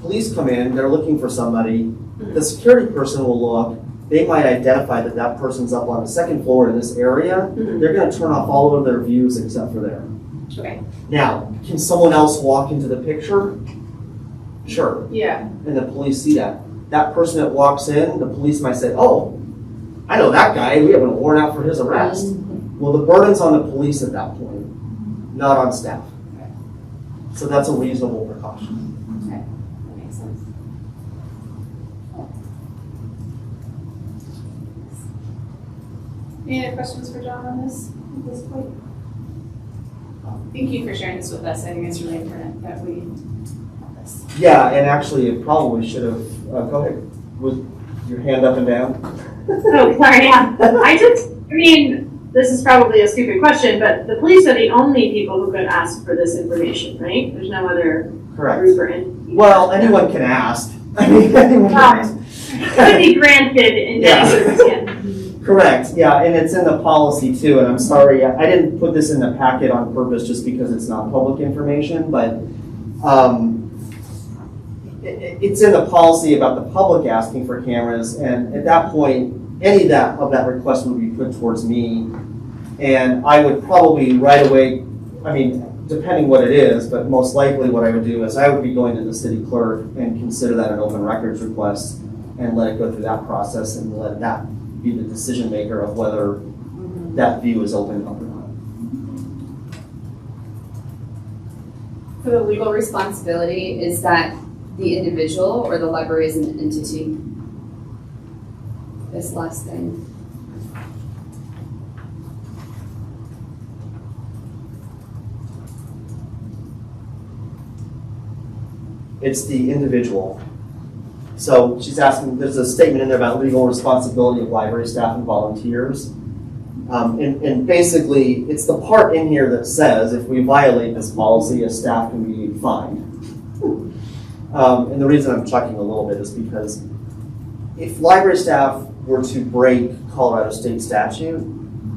police come in, they're looking for somebody, the security person will look, they might identify that that person's up on the 2nd floor in this area, they're gonna turn off all of their views except for there. Okay. Now, can someone else walk into the picture? Sure, Yeah. and the police see that. That person that walks in, the police might say, oh, I know that guy, we have a warrant out for his arrest. Well, the burden's on the police at that point, not on staff. So that's a reasonable precaution. That makes sense. Any other questions for John on this at this point? Thank you for sharing this with us. I think it's really important that we have this. Yeah, and actually, it probably should have, go ahead, with your hand up and down. Oh, sorry, yeah. I mean, this is probably a stupid question, but the police are the only people who could ask for this information, right? There's no other Correct. group or entity. Well, anyone can ask. I mean, anyone can ask. Could be granted in Yeah. many circumstances. Correct, yeah, and it's in the policy too, and I'm sorry, I didn't put this in the packet on purpose just because it's not public information, but it's in the policy about the public asking for cameras, and at that point, any of that request would be put towards me, and I would probably right away, I mean, depending what it is, but most likely what I would do is I would be going to the city clerk and consider that an open records request and let it go through that process and let that be the decision maker of whether that view is opened up or not. For the legal responsibility, is that the individual or the library as an entity? This last thing. It's the individual. So she's asking, there's a statement in there about legal responsibility of library staff and volunteers. And basically, it's the part in here that says if we violate this policy, a staff can be fined. And the reason I'm chucking a little bit is because if library staff were to break Colorado state statute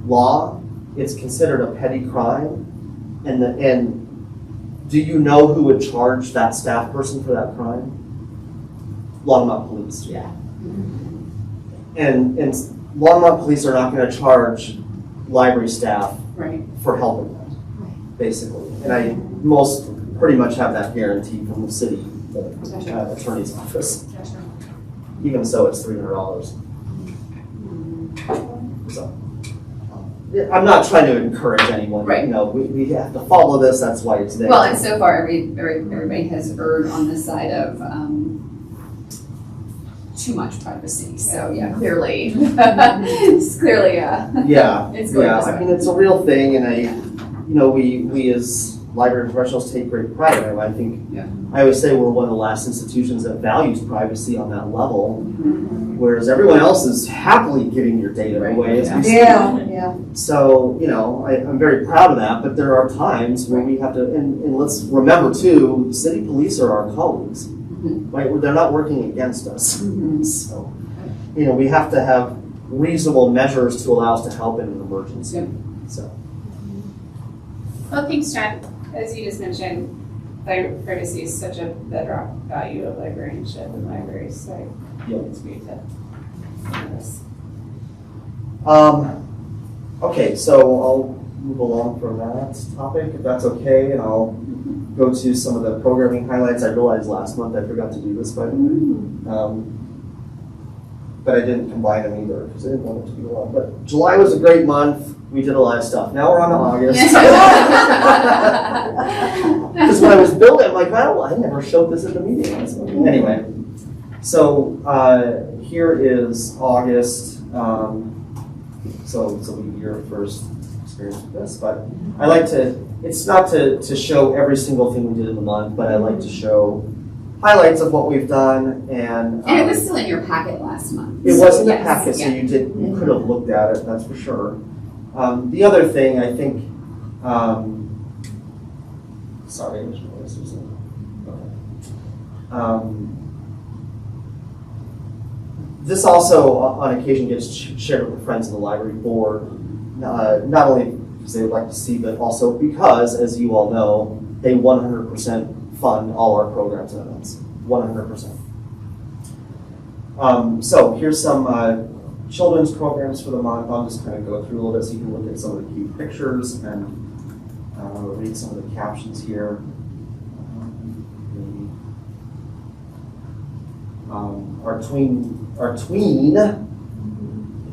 law, it's considered a petty crime. And do you know who would charge that staff person for that crime? Longmont Police. Yeah. And Longmont Police are not going to charge library staff Right. for helping them, basically. And most pretty much have that guarantee from the city attorney's office. Even so, it's $300. So, yeah, I'm not trying to encourage anyone. Right. You know, we have to follow this. That's why it's there. Well, and so far, everybody has erred on the side of too much privacy. So yeah, clearly, it's clearly Yeah, it's going yeah. this I way. mean, it's a real thing, and we as library professionals take great pride in it. I think Yeah. I always say we're one of the last institutions that values privacy on that level, Mm-hmm. whereas everyone else is happily giving your data Right. away as we speak. Yeah. So, you know, I'm very proud of that, but there are times where we have to, and let's remember too, the city police are our colleagues, right? They're not working against us. So, you know, we have to have reasonable measures to allow us to help in an emergency. Yep. So, Well, thanks, John. As you just mentioned, privacy is such a bedrock value of librarianship and libraries, so I think it's great to have this. okay, so I'll move along from that topic, if that's okay, and I'll go to some of the programming highlights. I realized last month I forgot to do this, by the way. But I didn't combine them either, because I didn't want it to be long. But July was a great month. We did a lot of stuff. Now we're on to August. Because when I was building, I'm like, well, I never showed this at the meeting. Anyway, so here is August. So it's a your first experience with this, but I like to, it's not to show every single thing we did in the month, but I like to show highlights of what we've done, and And it was still in your packet last month. it was in the Yes, packet, so yeah. you could have looked at it, that's for sure. The other thing, I think, Sorry, which one is this? This also, on occasion, gets shared with the Friends of the Library Board, not only because they would like to see, but also because, as you all know, they 100% fund all our programs and events. 100%. So here's some children's programs for the month. I'll just kind of go through a little bit so you can look at some of the cute pictures and read some of the captions here. Our tween, if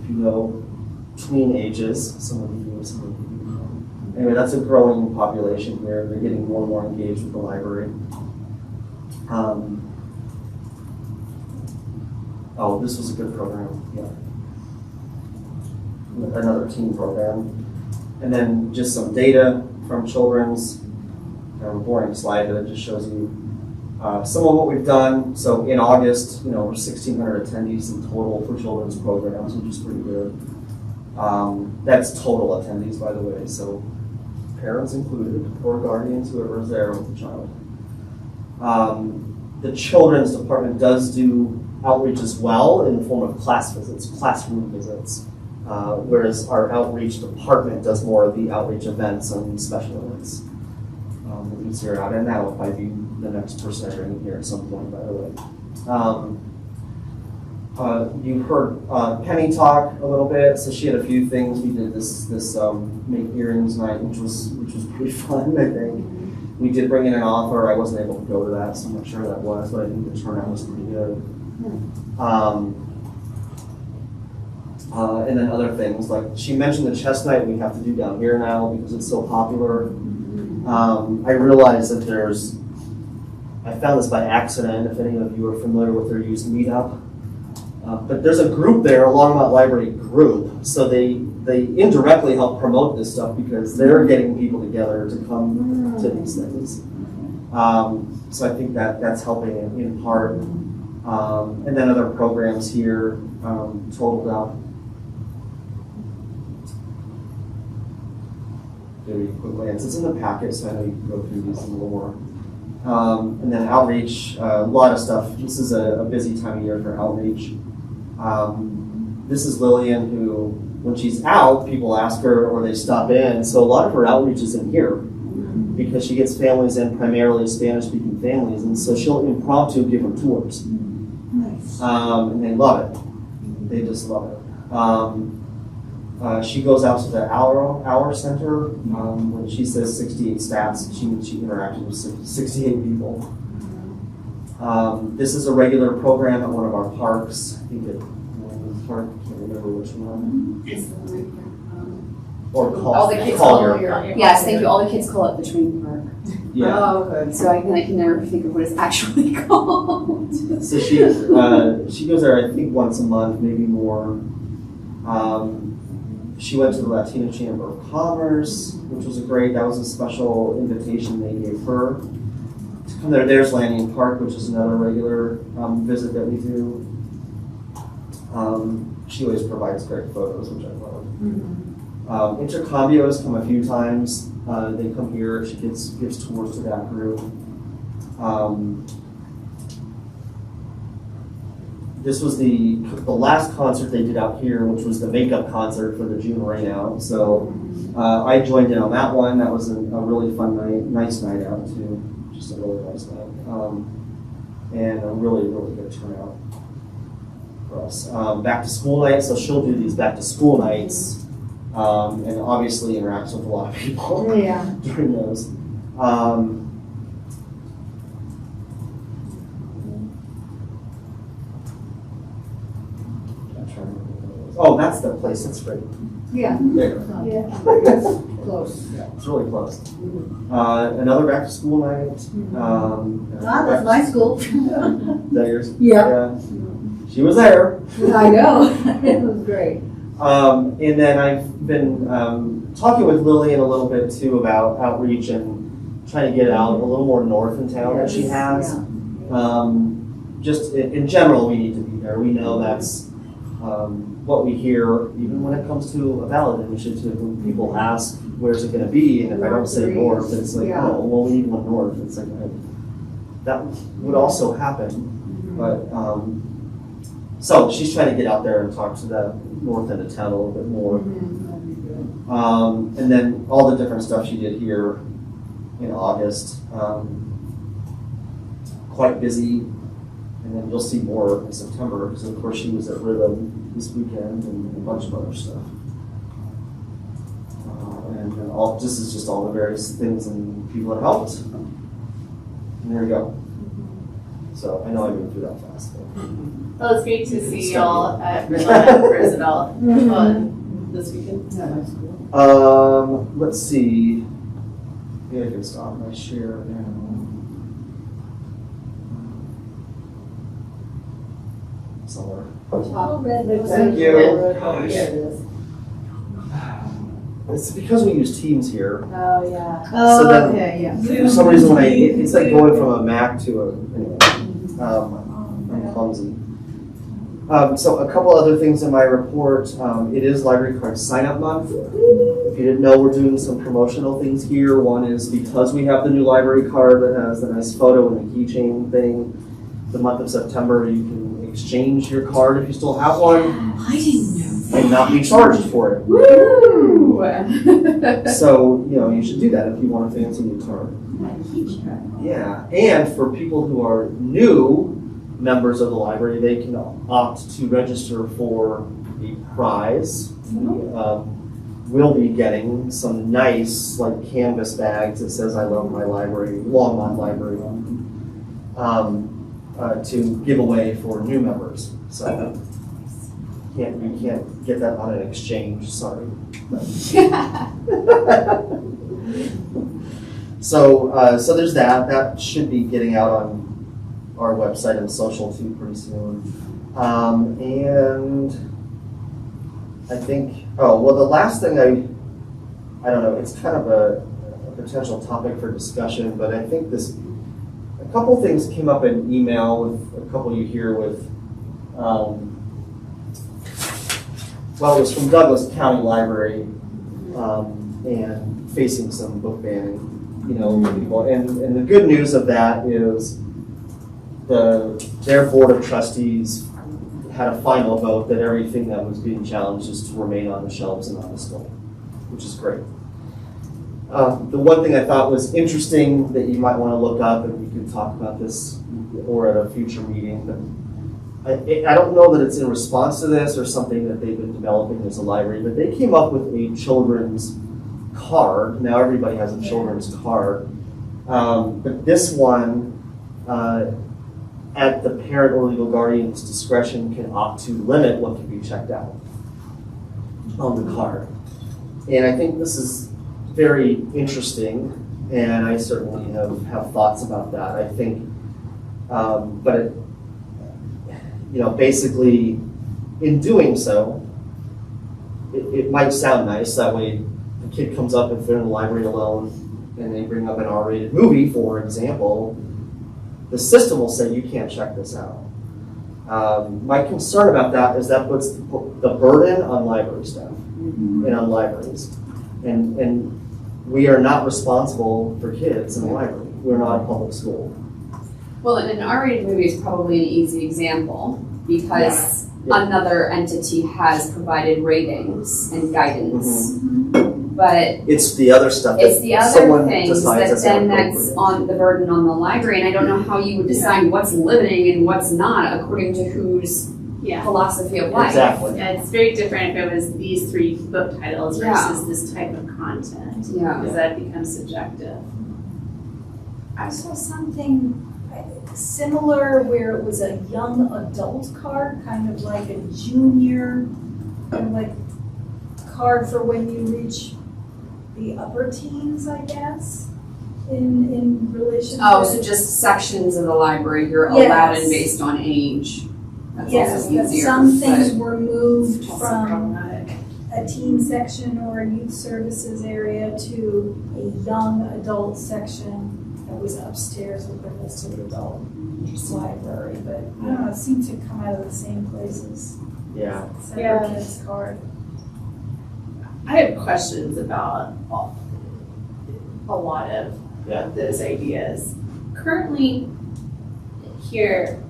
you know, tween ages, some of you. Anyway, that's a growing population here. They're getting more and more engaged with the library. Oh, this was a good program, yeah. Another teen program. And then just some data from children's, kind of a boring slide, but it just shows you some of what we've done. So in August, we're 1,600 attendees in total for children's programs, which is pretty good. That's total attendees, by the way, so parents included, or guardians, whoever is there with the child. The children's department does do outreach as well in the form of class visits, classroom visits, whereas our outreach department does more of the outreach events and special events. You see her out, and that'll probably be the next person I bring here at some point, by the way. You heard Penny talk a little bit, so she had a few things. We did this make earrings night, which was pretty fun, I think. We did bring in an author. I wasn't able to go to that, so I'm not sure who that was, but I think the turnout was pretty good. And then other things, like she mentioned the chess night we have to do down here now because it's so popular. I realize that I found this by accident, if any of you are familiar with their used Meetup. But there's a group there, a Longmont Library group, so they indirectly help promote this stuff because they're getting people together to come to these things. So I think that's helping in part. And then other programs here totaled up. Very quick glance. It's in the packet, so I know you can go through these a little more. And then outreach, a lot of stuff. This is a busy time of year for outreach. This is Lillian, who, when she's out, people ask her or they stop in. So a lot of her outreach is in here because she gets families in, primarily Spanish-speaking families, and so she'll impromptu give them tours. Nice. And they love it. They just love it. She goes out to the Hour Center. When she says 68 stats, she interacted with 68 people. This is a regular program at one of our parks. I think at park, I can't remember which one. Or All the kids call it. Yes, thank you. All the kids call it the Tween Park. Yeah. Oh, okay. So I can never think of what it's actually called. So she goes there, I think, once a month, maybe more. She went to the Latino Chamber of Commerce, which was that was a special invitation they gave her to come there. There's Lanyon Park, which is another regular visit that we do. She always provides great photos, which I love. Intercambio has come a few times. They come here. She gives tours to that group. This was the last concert they did out here, which was the makeup concert for the June rainout. So I joined in on that one. That was a really fun night, nice night out too. Just a really nice night, and a really, really good turnout for us. Back to school night. So she'll do these back to school nights, and obviously interacts with a lot of people during those. Oh, that's the place. That's great. Yeah. There. Close. Yeah, it's really close. Another back to school night. That's my school. Is that yours? Yeah. She was there. I know. It was great. And then I've been talking with Lillian a little bit too about outreach and trying to get out a little more north in town that she has. Just in general, we need to be there. We know that's what we hear, even when it comes to a ballot initiative, when people ask where's it gonna be? And if I don't say north, it's like, Yeah. oh, well, we need one north. It's like, that would also happen. But, so she's trying to get out there and talk to the north end of town a little bit more. And then all the different stuff she did here in August. Quite busy. And then you'll see more in September, because of course she was at Rhythm this weekend and a bunch of other stuff. And then this is just all the various things and people that helped. And there you go. So I know I moved through that fast. But. Well, it's great to see y'all at Roosevelt this weekend. Let's see. Maybe I can stop my share now. Somewhere. Thank you. Gosh. It's because we use Teams here. Oh, yeah. So Oh, then- okay, yeah. For some reason, when it's like going from a Mac to anyway, I'm clumsy. So a couple other things in my report. It is Library Card Sign-Up Month. If you didn't know, we're doing some promotional things here. One is because we have the new library card that has the nice photo and the keychain thing. The month of September, you can exchange your card if you still have one. I didn't know. And not be charged for it. Woo! So, you should do that if you want a fancy new card. Yeah, and for people who are new members of the library, they can opt to register for a prize. We'll be getting some nice, canvas bags that says "I love my library," Longmont Library, to give away for new members. So you can't get that on an exchange. Sorry. So there's that. That should be getting out on our website and social too pretty soon. And I think, the last thing I don't know, it's kind of a potential topic for discussion, but I think a couple things came up in email with a couple of you here with, it was from Douglas County Library, and facing some book banning, for people. And the good news of that is their board of trustees had a final vote that everything that was being challenged is to remain on the shelves and on display, which is great. The one thing I thought was interesting that you might want to look up, and we could talk about this or at a future meeting, but I don't know that it's in response to this or something that they've been developing as a library, but they came up with a children's card. Now everybody has a children's card, but this one, at the parent or legal guardian's discretion, can opt to limit what can be checked out on the card. And I think this is very interesting, and I certainly have thoughts about that. I think, but basically, in doing so, it might sound nice. That way, the kid comes up if they're in the library alone, and they bring up an R-rated movie, for example. The system will say you can't check this out. My concern about that is that puts the burden on library staff and on libraries. And we are not responsible for kids in the library. We're not a public school. Well, an R-rated movie is probably an easy example because another entity has provided ratings and guidance. But it's the other stuff that it's the other someone things decides that then that's on the burden on the library, and I don't know how you would decide what's limiting and what's not according to whose philosophy of life. Exactly. Yeah, it's very different if it was these 3 book titles versus this type of content. Yeah. Because that becomes subjective. I saw something similar where it was a young adult card, kind of like a junior, card for when you reach the upper teens, I guess, in relation to. Oh, so just sections of the library you're allowed in based on age. That's Yes, also but easier. some things were moved Also from problematic. a teen section or a youth services area to a young adult section that was upstairs with the rest of the adult library, but I don't know, it seemed to come out of the same places. Yeah. Separate kids card. I have questions about a lot of Yeah. those ideas. Currently, here,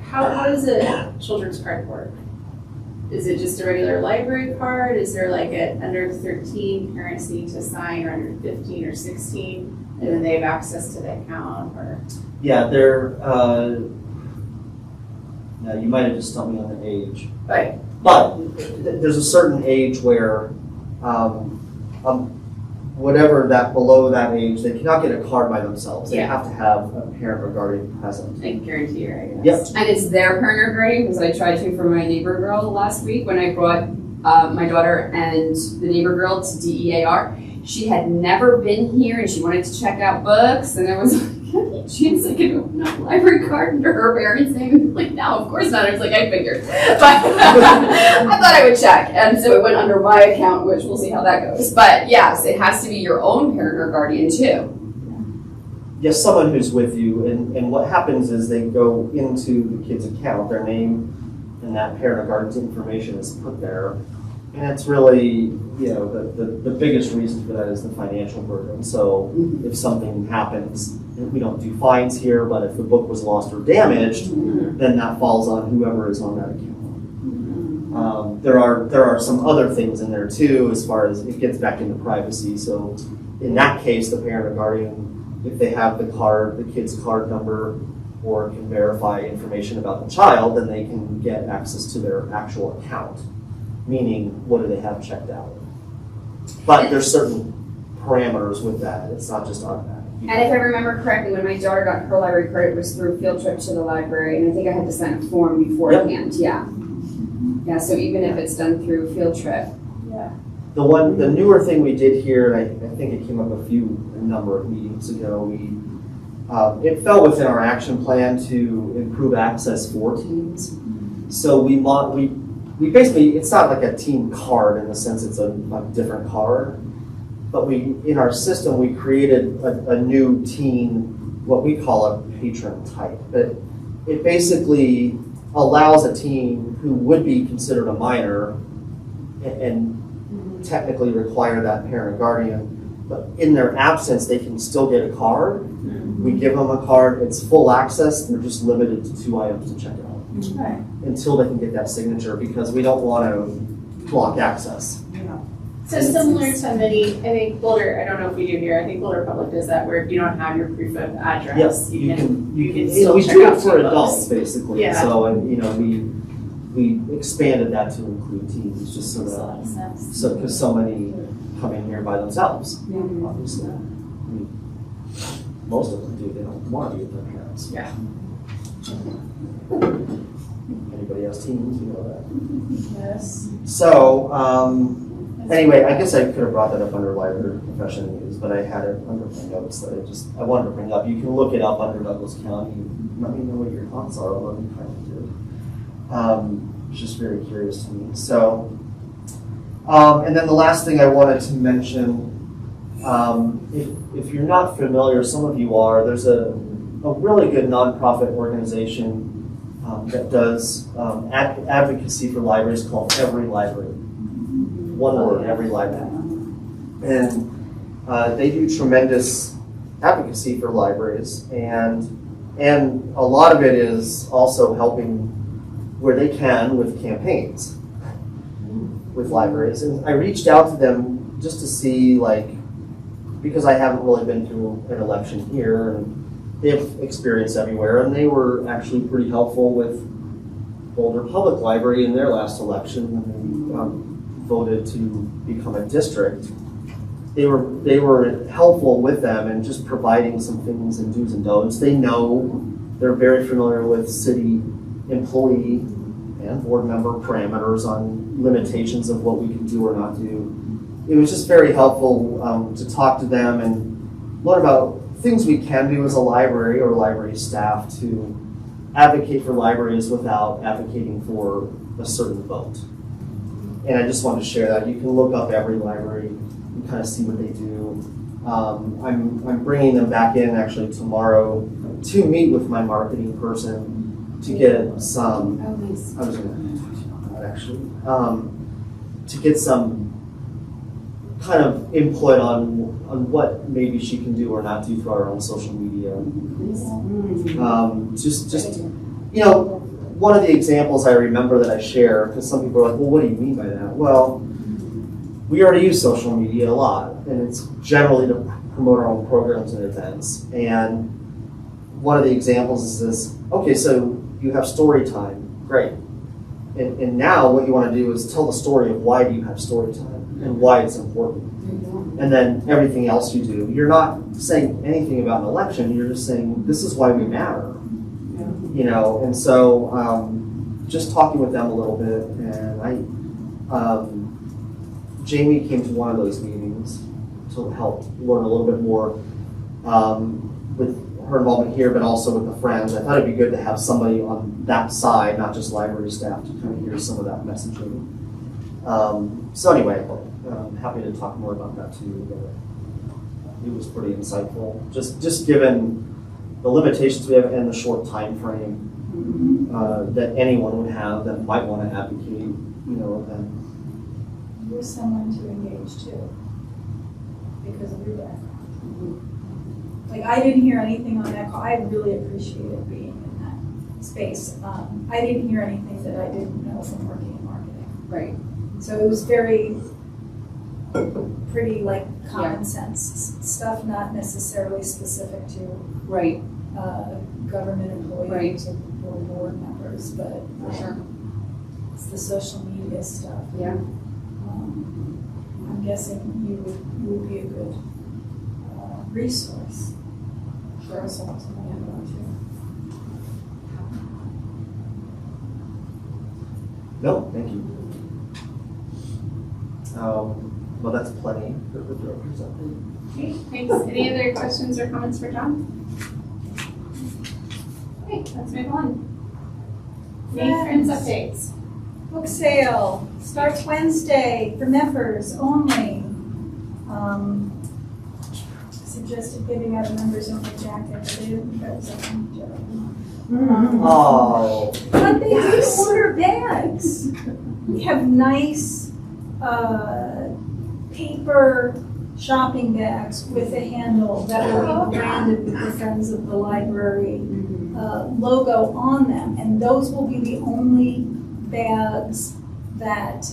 how does a children's card work? Is it just a regular library card? Is there like a under 13 parents need to sign, or under 15 or 16, and then they have access to the account, or? Yeah, now you might have just stumped me on the age. Right. But there's a certain age where, whatever that, below that age, they cannot get a card by themselves. They Yeah. have to have a parent or guardian present. I can guarantee you, I guess. Yep. And it's their parent or guardian, because I tried to for my neighbor girl last week when I brought my daughter and the neighbor girl to DEAR. She had never been here and she wanted to check out books, and I was like, she's like, can open up a library card under her parents' name? Like, no, of course not. I was like, I figured. But I thought I would check. And so it went under my account, which we'll see how that goes. But yes, it has to be your own parent or guardian too. Yes, someone who's with you, and what happens is they go into the kid's account, their name and that parent or guardian's information is put there. And it's really, the biggest reason for that is the financial burden. So if something happens, and we don't do fines here, but if the book was lost or damaged, then that falls on whoever is on that account. There are some other things in there too, as far as it gets back into privacy. So in that case, the parent or guardian, if they have the kid's card number, or can verify information about the child, then they can get access to their actual account. Meaning, what do they have checked out? But there's certain parameters with that. It's not just automatic. And if I remember correctly, when my daughter got her library card, it was through a field trip to the library, and I think I had to sign a form beforehand. Yeah. Yeah, so even if it's done through field trip. The newer thing we did here, and I think it came up a number of meetings ago, it fell within our action plan to improve access for teens. So we basically, it's not like a teen card in the sense it's a different card, but in our system, we created a new teen, what we call a patron type. But it basically allows a teen who would be considered a minor and technically require that parent or guardian, but in their absence, they can still get a card. We give them a card, it's full access, they're just limited to 2 items to check out. Right. Until they can get that signature, because we don't want to block access. So similar to many, I think Boulder, I don't know if we do here, I think Boulder Public does that, where if you don't have your proof of address, Yes, you can we still check do out it for two books. adults, basically. Yeah. So, we expanded that to include teens, just so Makes a that, lot of sense. because so many come in here by themselves, obviously. Most of them do, they don't want to be with their parents. Yeah. Anybody else teens, you know that. Yes. So, anyway, I guess I could have brought that up under library profession news, but I had it under my notes that I wanted to bring up. You can look it up under Douglas County. Let me know what your thoughts are on what you kind of did. It's just very curious to me. So, and then the last thing I wanted to mention, if you're not familiar, some of you are, there's a really good nonprofit organization that does advocacy for libraries called Every Library. One word, Every Library. And they do tremendous advocacy for libraries, and a lot of it is also helping where they can with campaigns with libraries. And I reached out to them just to see, because I haven't really been through an election here, and they have experience everywhere, and they were actually pretty helpful with Boulder Public Library in their last election when they voted to become a district. They were helpful with them and just providing some things and do's and don'ts. They're very familiar with city employee and board member parameters on limitations of what we can do or not do. It was just very helpful to talk to them and learn about things we can do as a library or library staff to advocate for libraries without advocating for a certain vote. And I just wanted to share that. You can look up Every Library and kind of see what they do. I'm bringing them back in actually tomorrow to meet with my marketing person to get some, I was going to talk to you about that actually, to get some kind of input on what maybe she can do or not do through our own social media. Just you know, one of the examples I remember that I share, because some people are like, well, what do you mean by that? Well, we already use social media a lot, and it's generally to promote our own programs and events. And one of the examples is this, okay, so you have story time, great. And now what you want to do is tell the story of why do you have story time and why it's important. And then everything else you do, you're not saying anything about an election, you're just saying this is why we matter. You know, and so just talking with them a little bit, and Jamie came to one of those meetings to help learn a little bit more with her involvement here, but also with the friends. I thought it'd be good to have somebody on that side, not just library staff, to kind of hear some of that messaging. So anyway, I'm happy to talk more about that too. But it was pretty insightful, just given the limitations we have and the short time frame that anyone would have that might want to advocate, you know, event. You're someone to engage too, because of your background. Like, I didn't hear anything on that call. I really appreciated being in that space. I didn't hear anything that I didn't know from working in marketing. Right. So it was pretty like common sense stuff, not necessarily specific to Right. government employees or board members, but Sure. it's the social media stuff. Yeah. I'm guessing you would be a good resource for us all to learn about too. No, thank you. Well, that's plenty for the director's update. Okay, thanks. Any other questions or comments for John? Okay, let's move on. Any friends updates? Book sale starts Wednesday for members only. Suggested giving out a members only jacket, but they didn't present them. Oh, But they do order bags. We have nice paper shopping bags with a handle that will be branded with the Friends of the Library logo on them. And those will be the only bags that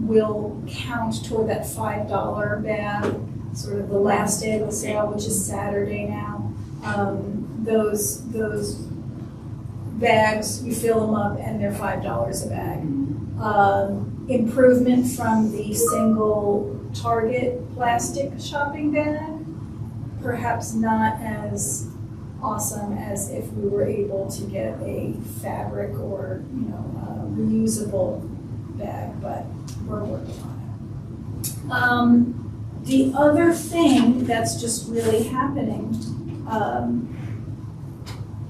will count toward that $5 bag, sort of the last day of the sale, which is Saturday now. Those bags, you fill them up and they're $5 a bag. Improvement from the single Target plastic shopping bag, perhaps not as awesome as if we were able to get a fabric or, reusable bag, but we're working on it. The other thing that's just really happening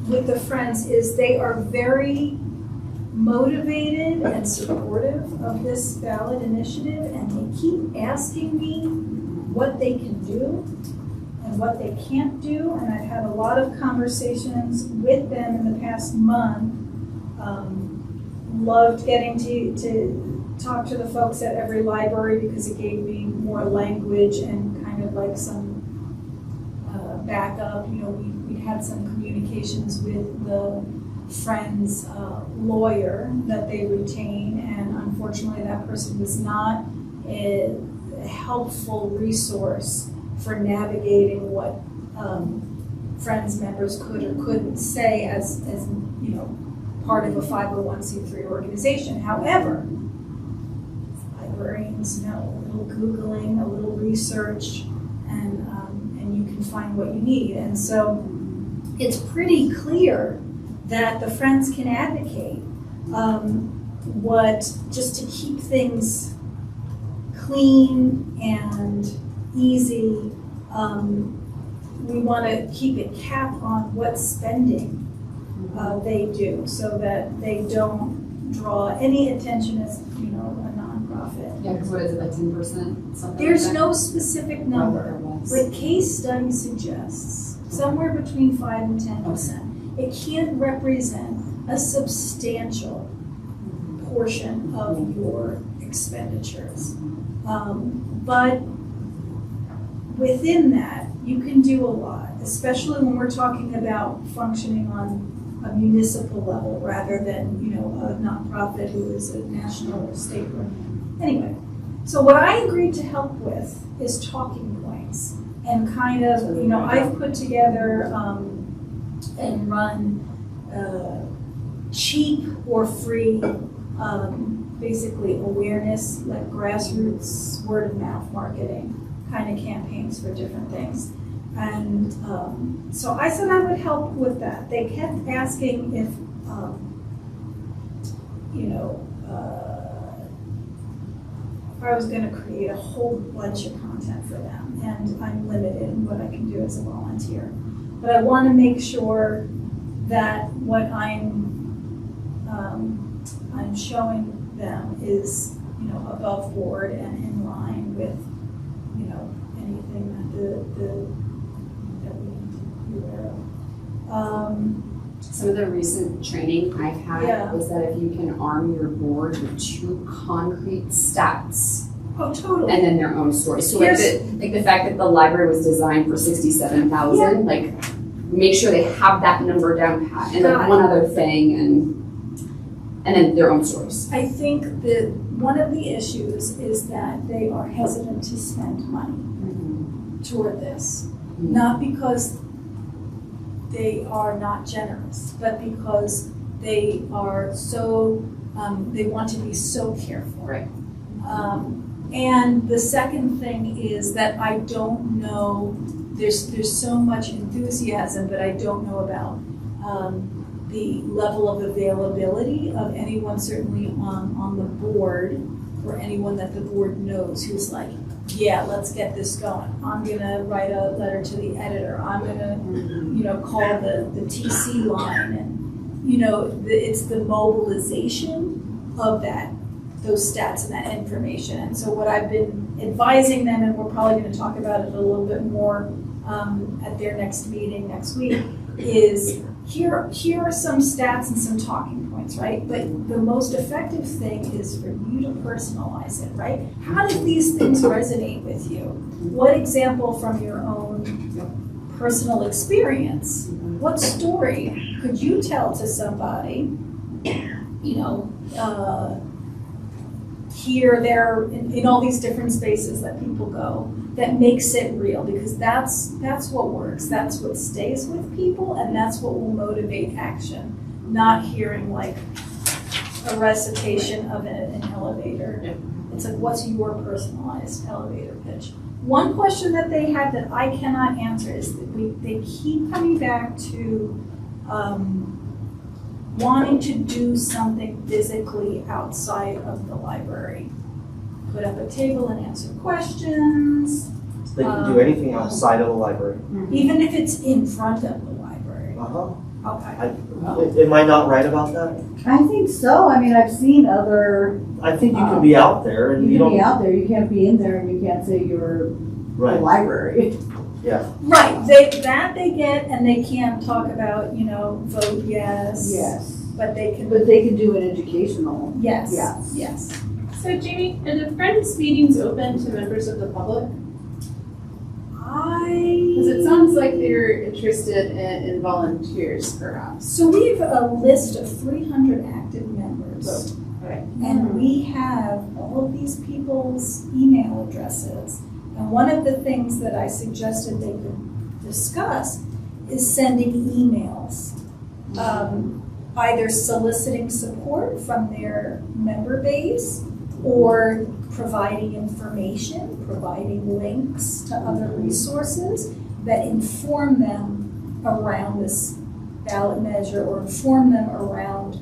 with the Friends is they are very motivated and supportive of this ballot initiative, and they keep asking me what they can do and what they can't do, and I've had a lot of conversations with them in the past month. Loved getting to talk to the folks at every library because it gave me more language and kind of like some backup. We had some communications with the Friends lawyer that they retain, and unfortunately that person was not a helpful resource for navigating what Friends members could or couldn't say as part of a 501c3 organization. However, librarians know a little Googling, a little research, and you can find what you need. And so it's pretty clear that the Friends can advocate just to keep things clean and easy. We want to keep a cap on what spending they do, so that they don't draw any attention as a nonprofit. Yeah, because what is it, like 10%? Something There's like that? no specific number, but case study suggests somewhere between 5 and 10%. It can't represent a substantial portion of your expenditures. But within that, you can do a lot, especially when we're talking about functioning on a municipal level rather than, you know, a nonprofit who is a national or state. Anyway, so what I agreed to help with is talking points and kind of, you know, I've put together and run cheap or free, basically awareness, like grassroots word of mouth marketing kind of campaigns for different things. And so I said I would help with that. They kept asking if, you know, if I was going to create a whole bunch of content for them, and I'm limited in what I can do as a volunteer. But I want to make sure that what I'm showing them is, you know, above board and in line with, you know, anything that we need to be aware of. Some of the recent training I've had is that if you can arm your board with 2 concrete stats Oh, totally. and then their own story. So like the fact that the library was designed for 67,000, like make sure they have that number down pat. And like one other thing, and then their own stories. I think that one of the issues is that they are hesitant to spend money toward this. Not because they are not generous, but because they are so, they want to be so careful. Right. And the second thing is that I don't know, there's so much enthusiasm, but I don't know about the level of availability of anyone, certainly on the board, or anyone that the board knows who's like, yeah, let's get this going. I'm gonna write a letter to the editor. I'm gonna, you know, call the TC line, and you know, it's the mobilization of those stats and that information. And so what I've been advising them, and we're probably going to talk about it a little bit more at their next meeting next week, is here are some stats and some talking points, right? But the most effective thing is for you to personalize it, right? How do these things resonate with you? What example from your own personal experience, what story could you tell to somebody, you know, here, there, in all these different spaces that people go, that makes it real, because that's what works, that's what stays with people, and that's what will motivate action, not hearing like a recitation of an elevator. It's like, what's your personalized elevator pitch? One question that they have that I cannot answer is that they keep coming back to wanting to do something physically outside of the library. Put up a table and answer questions. They can do anything outside of the library. Even if it's in front of the library. Okay. Am I not right about that? I think so. I mean, I've seen other. I think you can be out there and You you can be don't. out there. You can't be in there, and you can't say you're a Right. library. Right, they get, and they can talk about, you know, vote yes. Yes, But they can, but they can do an educational. yes, Yes. yes. So Jamie, are the Friends meetings open to members of the public? Because it sounds like they're interested in volunteers perhaps. So we have a list of 300 active members. Okay. And we have all of these people's email addresses. And one of the things that I suggested they could discuss is sending emails, either soliciting support from their member base or providing information, providing links to other resources that inform them around this ballot measure or inform them around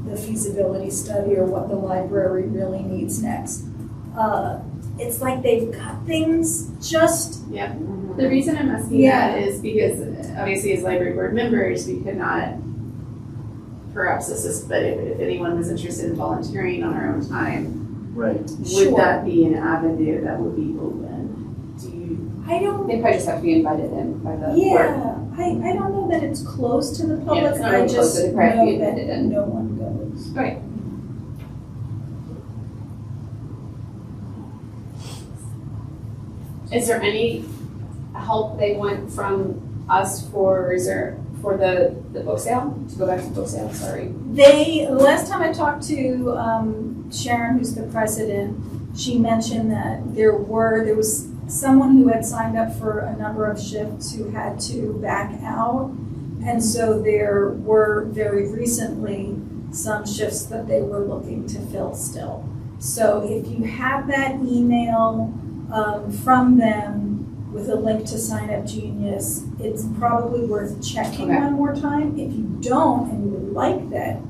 the feasibility study or what the library really needs next. It's like they've got things just. Yeah. The reason I'm asking that is because obviously as library board members, we could not perhaps assist, but if anyone was interested in volunteering on our own time, Right. would that be an avenue that would be open? Do you? I don't. They probably just have to be invited in by the board. Yeah, I don't know that it's closed to the public. it's not I really closed, just but they probably have to be know that invited in. no one goes. Okay. Is there any help they want from us for, for the book sale? To go back to the book sale, sorry. Last time I talked to Sharon, who's the president, she mentioned that there was someone who had signed up for a number of shifts who had to back out. And so there were very recently some shifts that they were looking to fill still. So if you have that email from them with a link to Sign Up Genius, it's probably worth checking Okay. one more time. If you don't and you would like that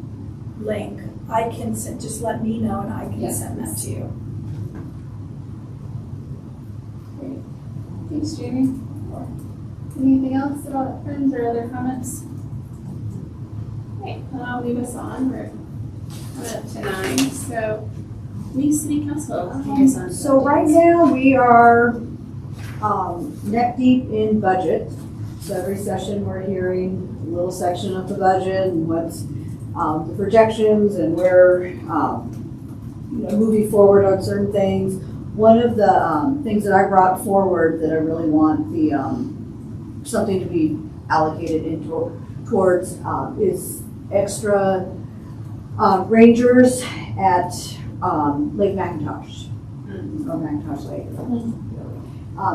link, I can send, just let me know and I can Yes, send that to you. Thanks, Jamie. Anything else about friends or other comments? Okay, then I'll leave us on. We're up to 9. So, Lee City Council liaison. So right now, we are neck deep in budget. So every session, we're hearing a little section of the budget and what's the projections and where, moving forward on certain things. One of the things that I brought forward that I really want the something to be allocated towards is extra rangers at Lake McIntosh, or McIntosh Lake.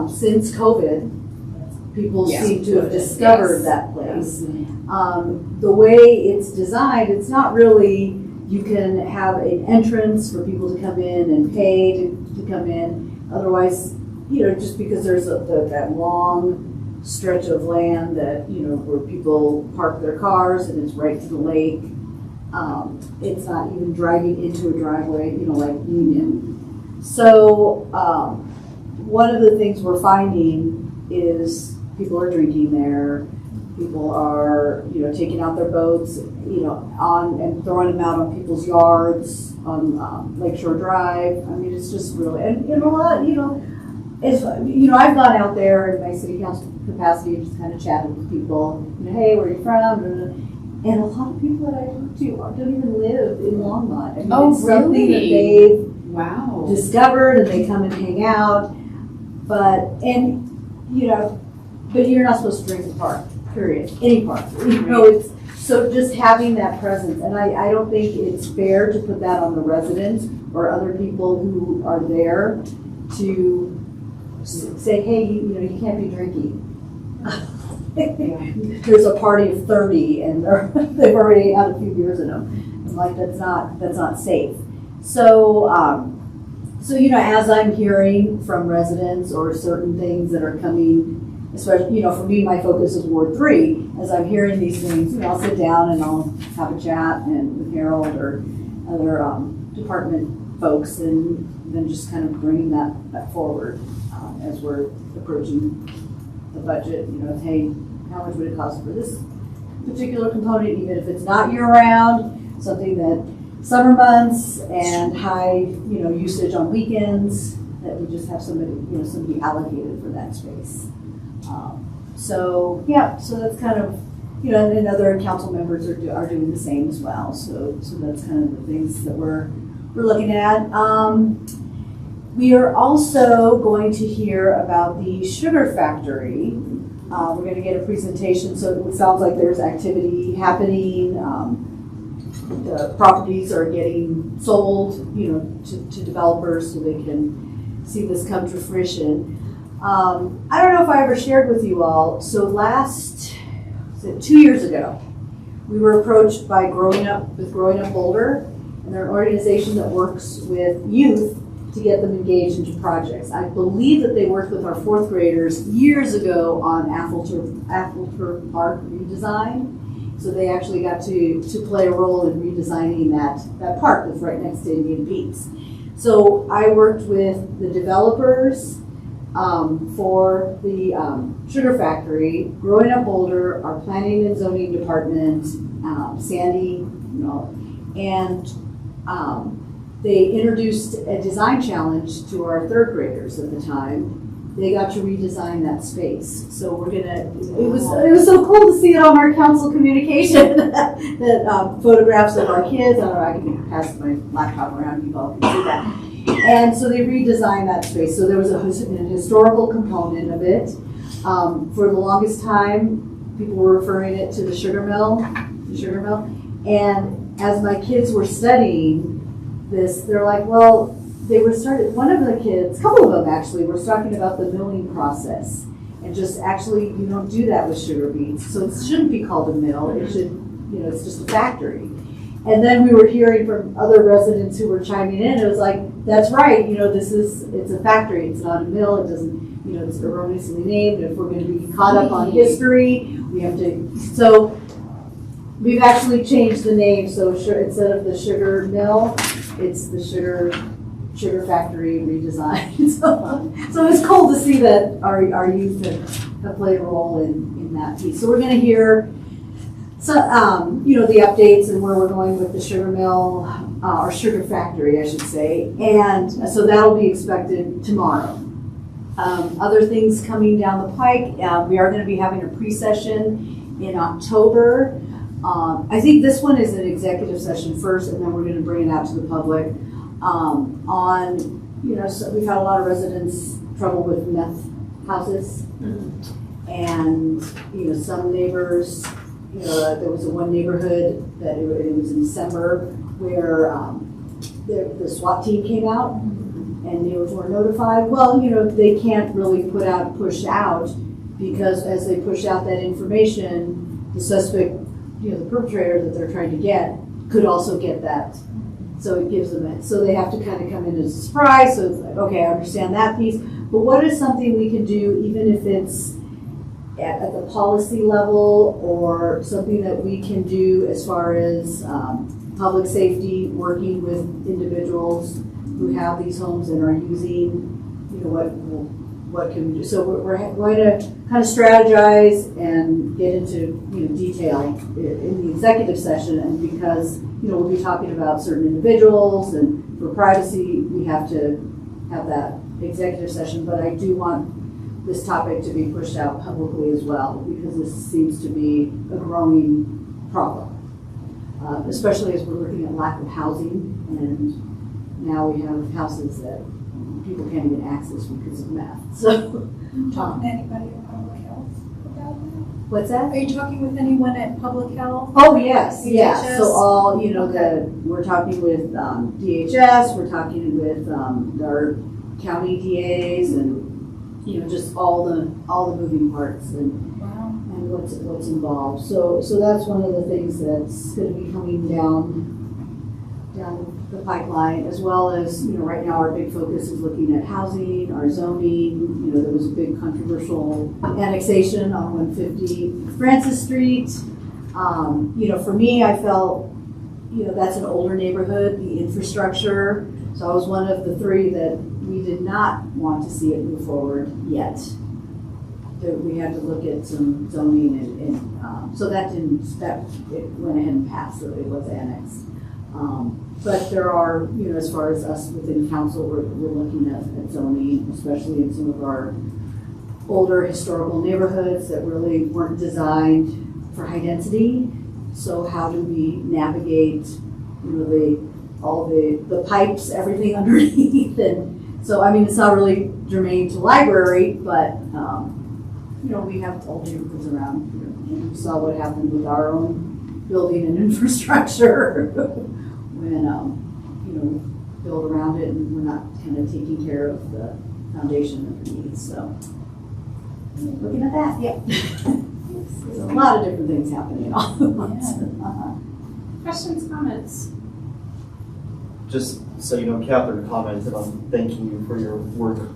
Since COVID, people Yeah. seem to have discovered Yes. that place. The way it's designed, it's not really, you can have an entrance for people to come in and pay to come in. Otherwise, just because there's that long stretch of land that, where people park their cars and it's right to the lake. It's not even driving into a driveway, like Union. So, one of the things we're finding is people are drinking there. People are, taking out their boats, on and throwing them out on people's yards on Lakeshore Drive. I mean, it's just really, and a lot, it's, I've gone out there in my city council capacity and just kind of chatted with people. Hey, where are you from? And a lot of people that I talk to don't even live in Longmont. I mean, Oh, it's something that really? they've Wow. discovered and they come and hang out. But you're not supposed to drink the park, period. Any park. It's so just having that presence. And I don't think it's fair to put that on the residents or other people who are there to say, hey, you can't be drinking. There's a party of 30 and they've already had a few beers in them. I'm like, that's not safe. So, as I'm hearing from residents or certain things that are coming, especially, for me, my focus is Ward 3. As I'm hearing these things, I'll sit down and I'll have a chat with Harold or other department folks and then just kind of bringing that forward as we're approaching the budget. Hey, how much would it cost for this particular component, even if it's not year-round, something that summer months and high, usage on weekends, that we just have somebody allocated for that space. So that's kind of, and other council members are doing the same as well. So that's kind of the things that we're looking at. We are also going to hear about the sugar factory. We're going to get a presentation, so it sounds like there's activity happening. The properties are getting sold, to developers so they can see this come to fruition. I don't know if I ever shared with you all, so 2 years ago, we were approached by Growing Up Boulder, and they're an organization that works with youth to get them engaged into projects. I believe that they worked with our 4th graders years ago on Appleturf Park redesign. So they actually got to play a role in redesigning that park that's right next to Indian Peaks. So I worked with the developers for the sugar factory, Growing Up Boulder, our planning and zoning department, Sandy, and they introduced a design challenge to our 3rd graders at the time. They got to redesign that space. So it was so cool to see it on our council communication, that photographs of our kids. I don't know, I can pass my laptop around, you all can see that. And so they redesigned that space. So there was an historical component of it. For the longest time, people were referring it to the sugar mill. And as my kids were studying this, they're like, well, one of the kids, a couple of them actually, were talking about the milling process. And just actually, you don't do that with sugar beets. So it shouldn't be called a mill. It should, it's just a factory. And then we were hearing from other residents who were chiming in. It was like, that's right. It's a factory. It's not a mill. It doesn't, it's erroneously named. If we're going to be caught up on history, we have to. So we've actually changed the name. So instead of the sugar mill, it's the sugar factory redesigned. So it's cool to see that our youth have played a role in that piece. So we're going to hear the updates and where we're going with the sugar mill, or sugar factory, I should say. And so that'll be expected tomorrow. Other things coming down the pike, we are going to be having a pre-session in October. I think this one is an executive session first, and then we're going to bring it out to the public. So we've had a lot of residents trouble with meth houses. And, some neighbors, there was one neighborhood that it was in December where the SWAT team came out and neighbors were notified. Well, they can't really push out because as they push out that information, the suspect, the perpetrator that they're trying to get could also get that. So it gives them it. So they have to kind of come in as a surprise. So it's like, okay, I understand that piece. But what is something we can do, even if it's at the policy level or something that we can do as far as public safety, working with individuals who have these homes and are using, what can we do? So we're going to kind of strategize and get into detail in the executive session, and because we'll be talking about certain individuals and for privacy, we have to have that executive session. But I do want this topic to be pushed out publicly as well, because this seems to be a growing problem, especially as we're looking at lack of housing, and now we have houses that people can't even access because of meth. So, Talking to anybody at Public Health about that? what's that? Are you talking with anyone at Public Health? Oh, yes, yeah. DHS? So all, we're talking with DHS, we're talking with our county DAs, and, just all the moving parts and what's involved. So that's one of the things that's going to be coming down the pipeline, as well as, right now our big focus is looking at housing, our zoning. There was a big controversial annexation on 150 Francis Street. For me, I felt, that's an older neighborhood, the infrastructure. So I was one of the three that we did not want to see it move forward yet. We had to look at some zoning and so it went ahead and passed, so it was annexed. But there are, as far as us within council, we're looking at zoning, especially in some of our older historical neighborhoods that really weren't designed for high density. So how do we navigate, all the pipes, everything underneath? And so, it's not really germane to library, but, we have old neighborhoods around here. And we saw what happened with our own building and infrastructure when, we build around it and we're not kind of taking care of the foundation underneath. So, looking at that, yeah. There's a lot of different things happening all at once. Questions, comments? Just so you know, Catherine commented on thanking you for your work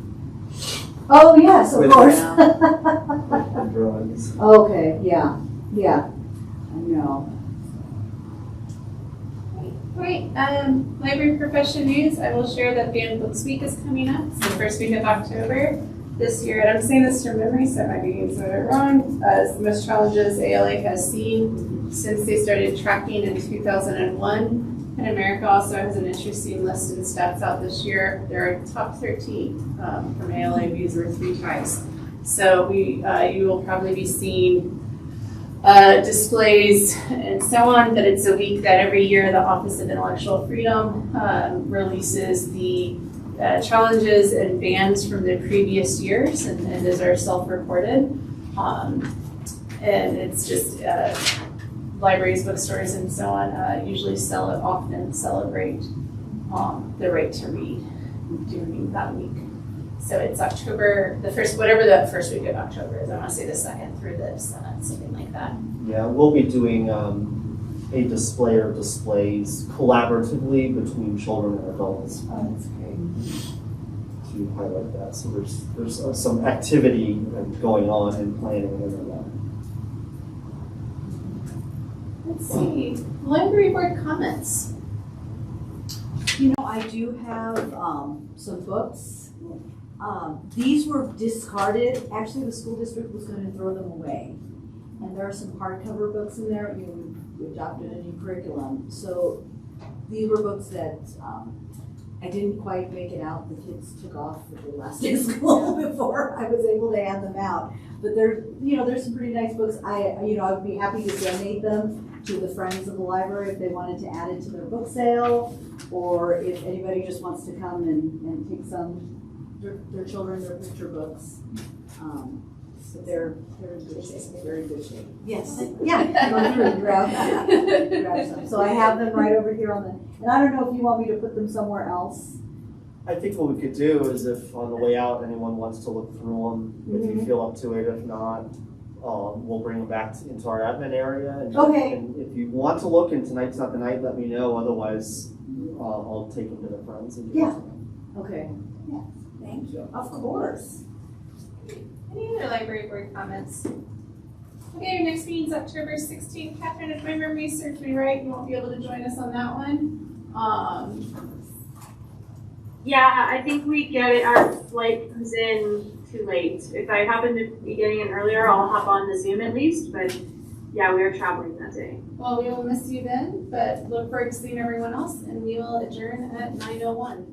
Oh, yes, of with course. the drugs. Okay, yeah, I know. Great. Library profession news. I will share that Banned Books Week is coming up. It's the first week of October this year, and I'm saying this from memory, so I might be getting some of it wrong. It's the most challenges ALA has seen since they started tracking in 2001. And America also has an interesting list and stats out this year. There are top 13 from ALA views were 3 times. So you will probably be seeing displays and so on, but it's a week that every year the Office of Intellectual Freedom releases the challenges and bands from the previous years, and those are self-reported. And it's just libraries, bookstores, and so on usually often celebrate the right to read during that week. So it's October, the first week of October is. I want to say the 2nd through the 7th, something like that. Yeah, we'll be doing a display or displays collaboratively between children and adults Oh, that's great. to highlight that. So there's some activity going on and planning and that. Let's see, library board comments. You know, I do have some books. These were discarded. Actually, the school district was going to throw them away. And there are some hardcover books in there. You know, we adopted a new curriculum. So these were books that I didn't quite make it out. The kids took off for the last day of school before I was able to hand them out. But there's some pretty nice books. I would be happy to donate them to the Friends of the Library if they wanted to add it to their book sale, or if anybody just wants to come and take their children, their picture books. So they're in good shape, they're in good shape. Yes, yeah, go through and grab some. So I have them right over here and I don't know if you want me to put them somewhere else. I think what we could do is if on the way out anyone wants to look through them, if you feel up to it, if not, we'll bring them back into our admin area. And if you want to look and tonight's not the night, let me know. Otherwise, I'll take them to their friends. And Yeah. Okay. Yeah. Thank you. Of course. Any other library board comments? Okay, our next meeting's October 16th. Catherine, if my memory serves me right, you won't be able to join us on that one. Yeah, I think we get it. Our flight comes in too late. If I happen to be getting in earlier, I'll hop on the Zoom at least. But yeah, we are traveling that day. Well, we will miss you then, but look forward to seeing everyone else, and we will adjourn at 9:01.